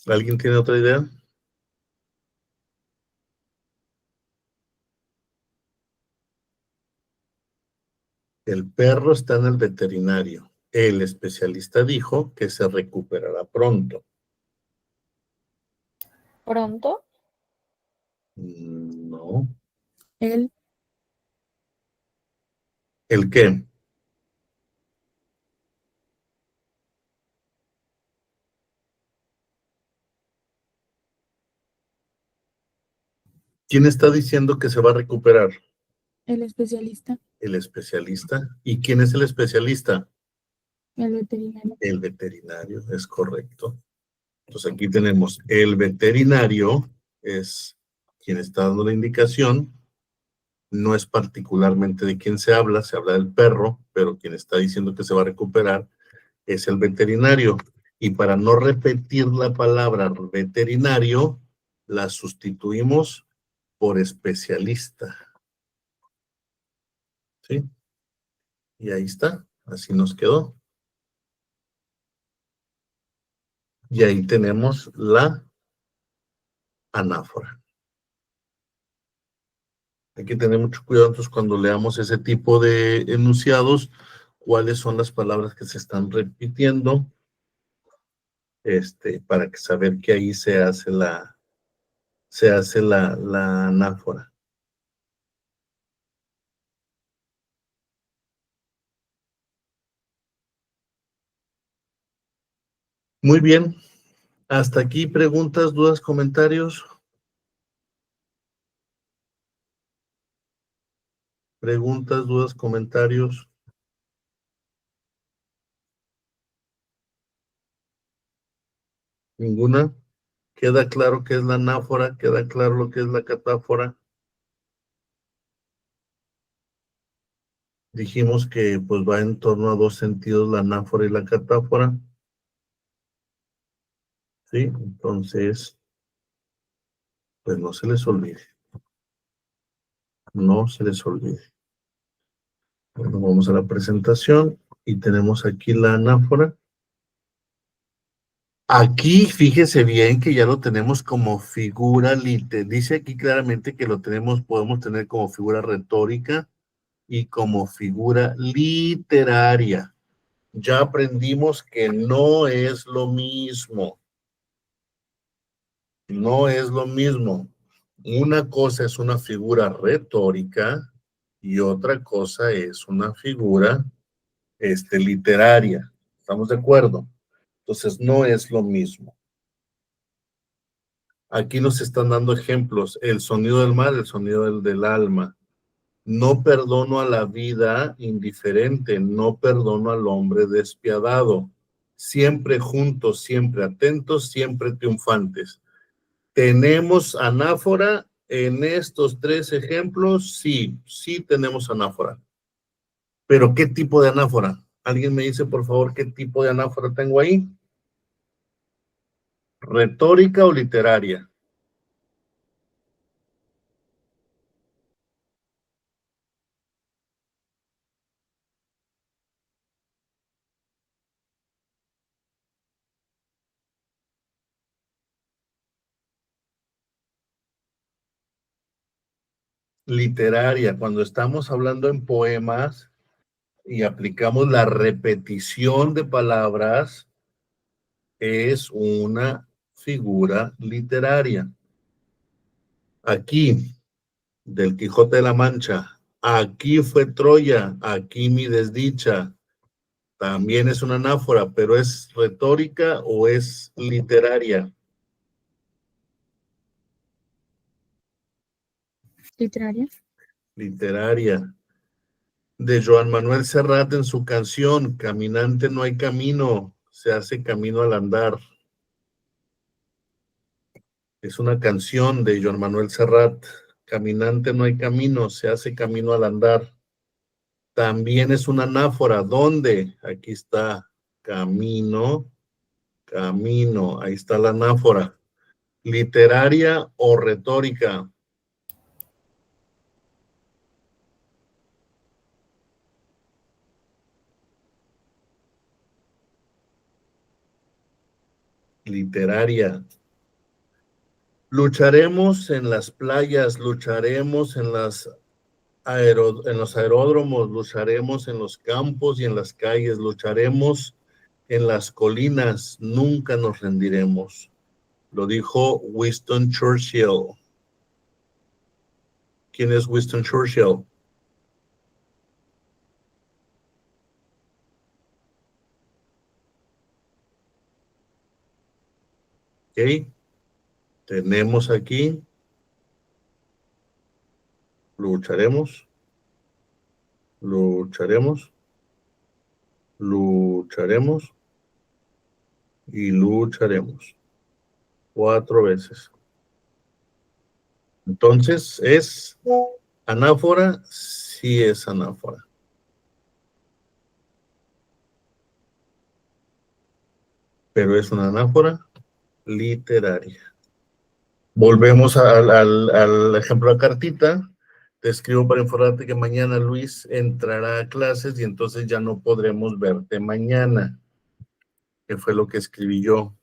¿Alguien tiene otra idea? El perro está en el veterinario. El especialista dijo que se recuperará pronto. ¿Pronto? No. El ¿El qué? ¿Quién está diciendo que se va a recuperar? El especialista, El especialista. ¿Y quién es el especialista? el veterinario. El veterinario, es correcto. Entonces aquí tenemos el veterinario, es quien está dando la indicación. No es particularmente de quién se habla del perro, pero quien está diciendo que se va a recuperar es el veterinario. Y para no repetir la palabra veterinario, la sustituimos por especialista. ¿Sí? Y ahí está, así nos quedó. Y ahí tenemos la anáfora. Hay que tener mucho cuidado entonces cuando leamos ese tipo de enunciados, cuáles son las palabras que se están repitiendo, para que saber que ahí se hace la anáfora. Muy bien. Hasta aquí preguntas, dudas, comentarios. Preguntas, dudas, comentarios. Ninguna. ¿Queda claro qué es la anáfora? ¿Queda claro lo que es la catáfora? Dijimos que pues va en torno a dos sentidos la anáfora y la catáfora. ¿Sí? Entonces, pues no se les olvide. No se les olvide. Bueno, vamos a la presentación y tenemos aquí la anáfora. Aquí, fíjese bien que ya lo tenemos como figura literaria. Dice aquí claramente que lo podemos tener como figura retórica y como figura literaria. Ya aprendimos que no es lo mismo. No es lo mismo. Una cosa es una figura retórica y otra cosa es una figura literaria. ¿Estamos de acuerdo? Entonces no es lo mismo. Aquí nos están dando ejemplos. El sonido del mar, el sonido del alma. No perdono a la vida indiferente, no perdono al hombre despiadado. Siempre juntos, siempre atentos, siempre triunfantes. ¿Tenemos anáfora en estos tres ejemplos? Sí, sí tenemos anáfora. ¿Pero qué tipo de anáfora? ¿Alguien me dice, por favor, qué tipo de anáfora tengo ahí? ¿Retórica o literaria? Literaria. Cuando estamos hablando en poemas y aplicamos la repetición de palabras, es una figura literaria. Aquí, del Quijote de la Mancha, aquí fue Troya, aquí mi desdicha. También es una anáfora, pero ¿es retórica o es literaria? Literaria. Literaria. De Joan Manuel Serrat en su canción Caminante no hay camino, se hace camino al andar. Es una canción de Joan Manuel Serrat. Caminante no hay camino, se hace camino al andar. También es una anáfora. ¿Dónde? Aquí está. Camino, camino. Ahí está la anáfora. ¿Literaria o retórica? Literaria. Lucharemos en las playas, lucharemos en los aeródromos, lucharemos en los campos y en las calles, lucharemos en las colinas, nunca nos rendiremos. Lo dijo Winston Churchill. ¿Quién es Winston Churchill? Ok. Tenemos aquí. Lucharemos. Lucharemos. Lucharemos. Y lucharemos. 4 veces. Entonces, ¿es anáfora? Sí es anáfora. Pero es una anáfora literaria. Volvemos al ejemplo de la cartita. Te escribo para informarte que mañana Luis entrará a clases y entonces ya no podremos verte mañana, que fue lo que escribí yo.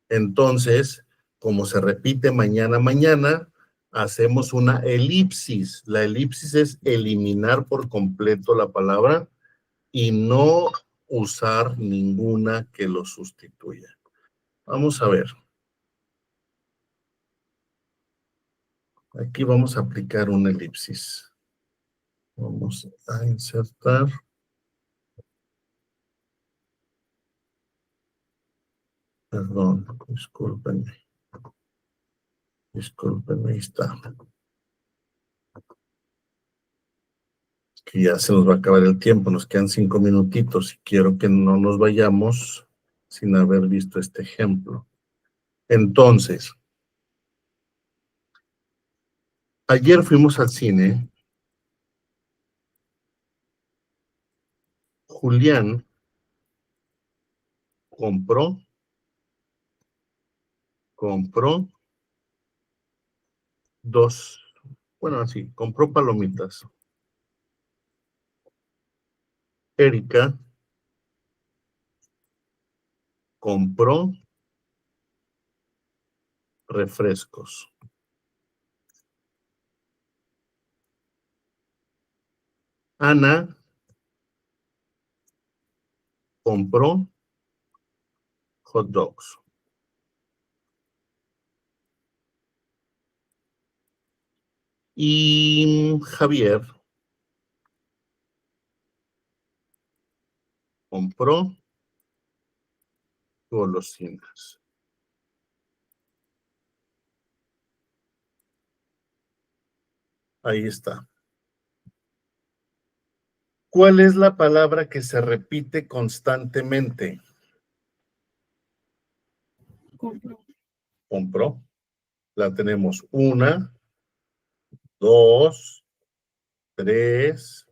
Entonces, como se repite mañana, hacemos una elipsis. La elipsis es eliminar por completo la palabra y no usar ninguna que lo sustituya. Vamos a ver. Aquí vamos a aplicar una elipsis. Vamos a insertar. Perdón, discúlpenme. Discúlpenme, ahí está. Que ya se nos va a acabar el tiempo, nos quedan 5 minutitos y quiero que no nos vayamos sin haber visto este ejemplo. Entonces, ayer fuimos al cine. Julián compró compró palomitas. Erika compró refrescos. Ana compró hot dogs. Y Javier compró golosinas. Ahí está. ¿Cuál es la palabra que se repite constantemente? Compró. Compró. La tenemos 1, 2, 3,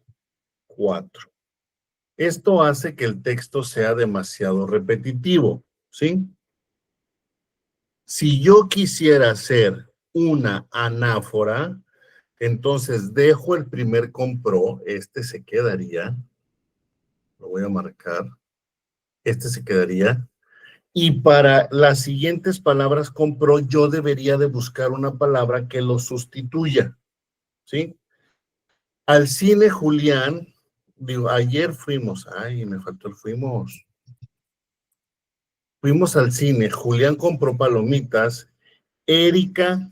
4. Esto hace que el texto sea demasiado repetitivo, ¿sí? Si yo quisiera hacer una anáfora, entonces dejo el primer compró, este se quedaría, lo voy a marcar, este se quedaría, y para las siguientes palabras compró, yo debería de buscar una palabra que lo sustituya, ¿sí? Al cine, Julián, digo, ayer fuimos, ay, me faltó el fuimos. Fuimos al cine, Julián compró palomitas, Erika,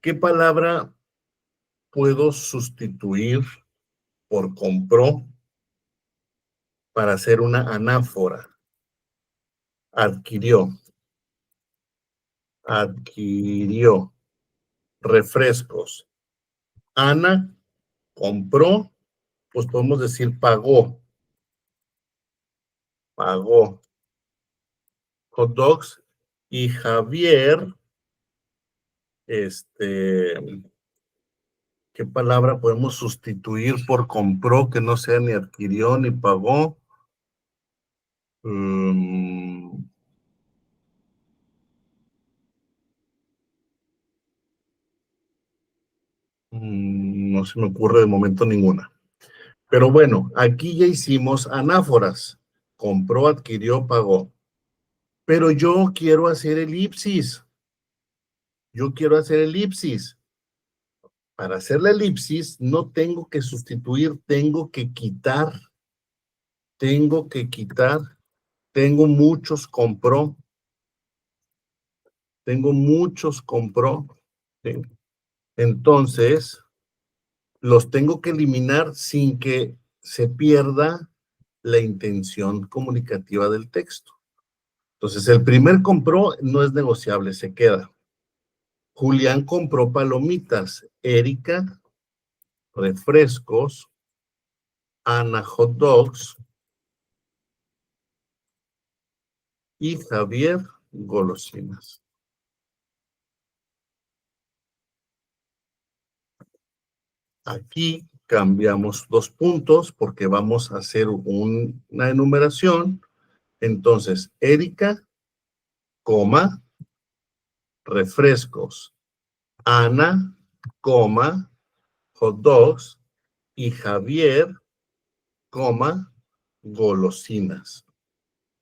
¿qué palabra puedo sustituir por compró para hacer una anáfora? Adquirió, refrescos. Ana compró, pues podemos decir pagó, hot dogs. Y Javier, ¿qué palabra podemos sustituir por compró que no sea ni adquirió ni pagó? No se me ocurre de momento ninguna. Pero bueno, aquí ya hicimos anáforas. Compró, adquirió, pagó. Pero yo quiero hacer elipsis. Para hacer la elipsis no tengo que sustituir, tengo que quitar. Tengo muchos compró. ¿Sí? Entonces, los tengo que eliminar sin que se pierda la intención comunicativa del texto. Entonces, el primer compró no es negociable, se queda. Julián compró palomitas, Erika, refrescos, Ana, hot dogs, y Javier, golosinas. Aquí cambiamos 2 puntos porque vamos a hacer una enumeración. Entonces, Erika, coma, refrescos, Ana, coma, hot dogs, y Javier, coma, golosinas.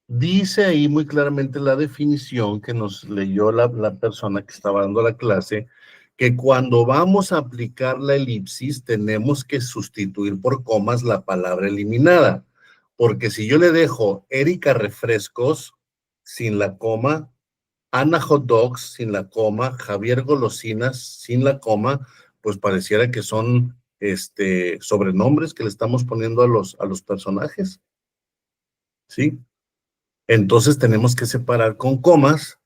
Dice ahí muy claramente la definición que nos leyó la persona que estaba dando la clase, que cuando vamos a aplicar la elipsis tenemos que sustituir por comas la palabra eliminada, porque si yo le dejo Erika refrescos sin la coma, Ana hot dogs sin la coma, Javier golosinas sin la coma, pues pareciera que son sobrenombres que le estamos poniendo a los personajes, ¿sí? Entonces tenemos que separar con comas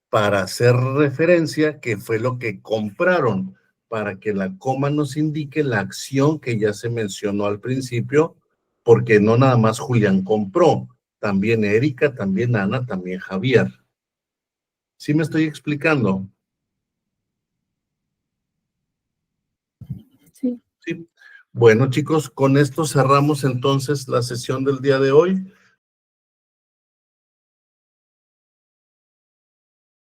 para hacer referencia que fue lo que compraron, para que la coma nos indique la acción que ya se mencionó al principio, porque no nada más Julián compró, también Erika, también Ana, también Javier. ¿Sí me estoy explicando? Sí. Sí. Bueno, chicos, con esto cerramos entonces la sesión del día de hoy.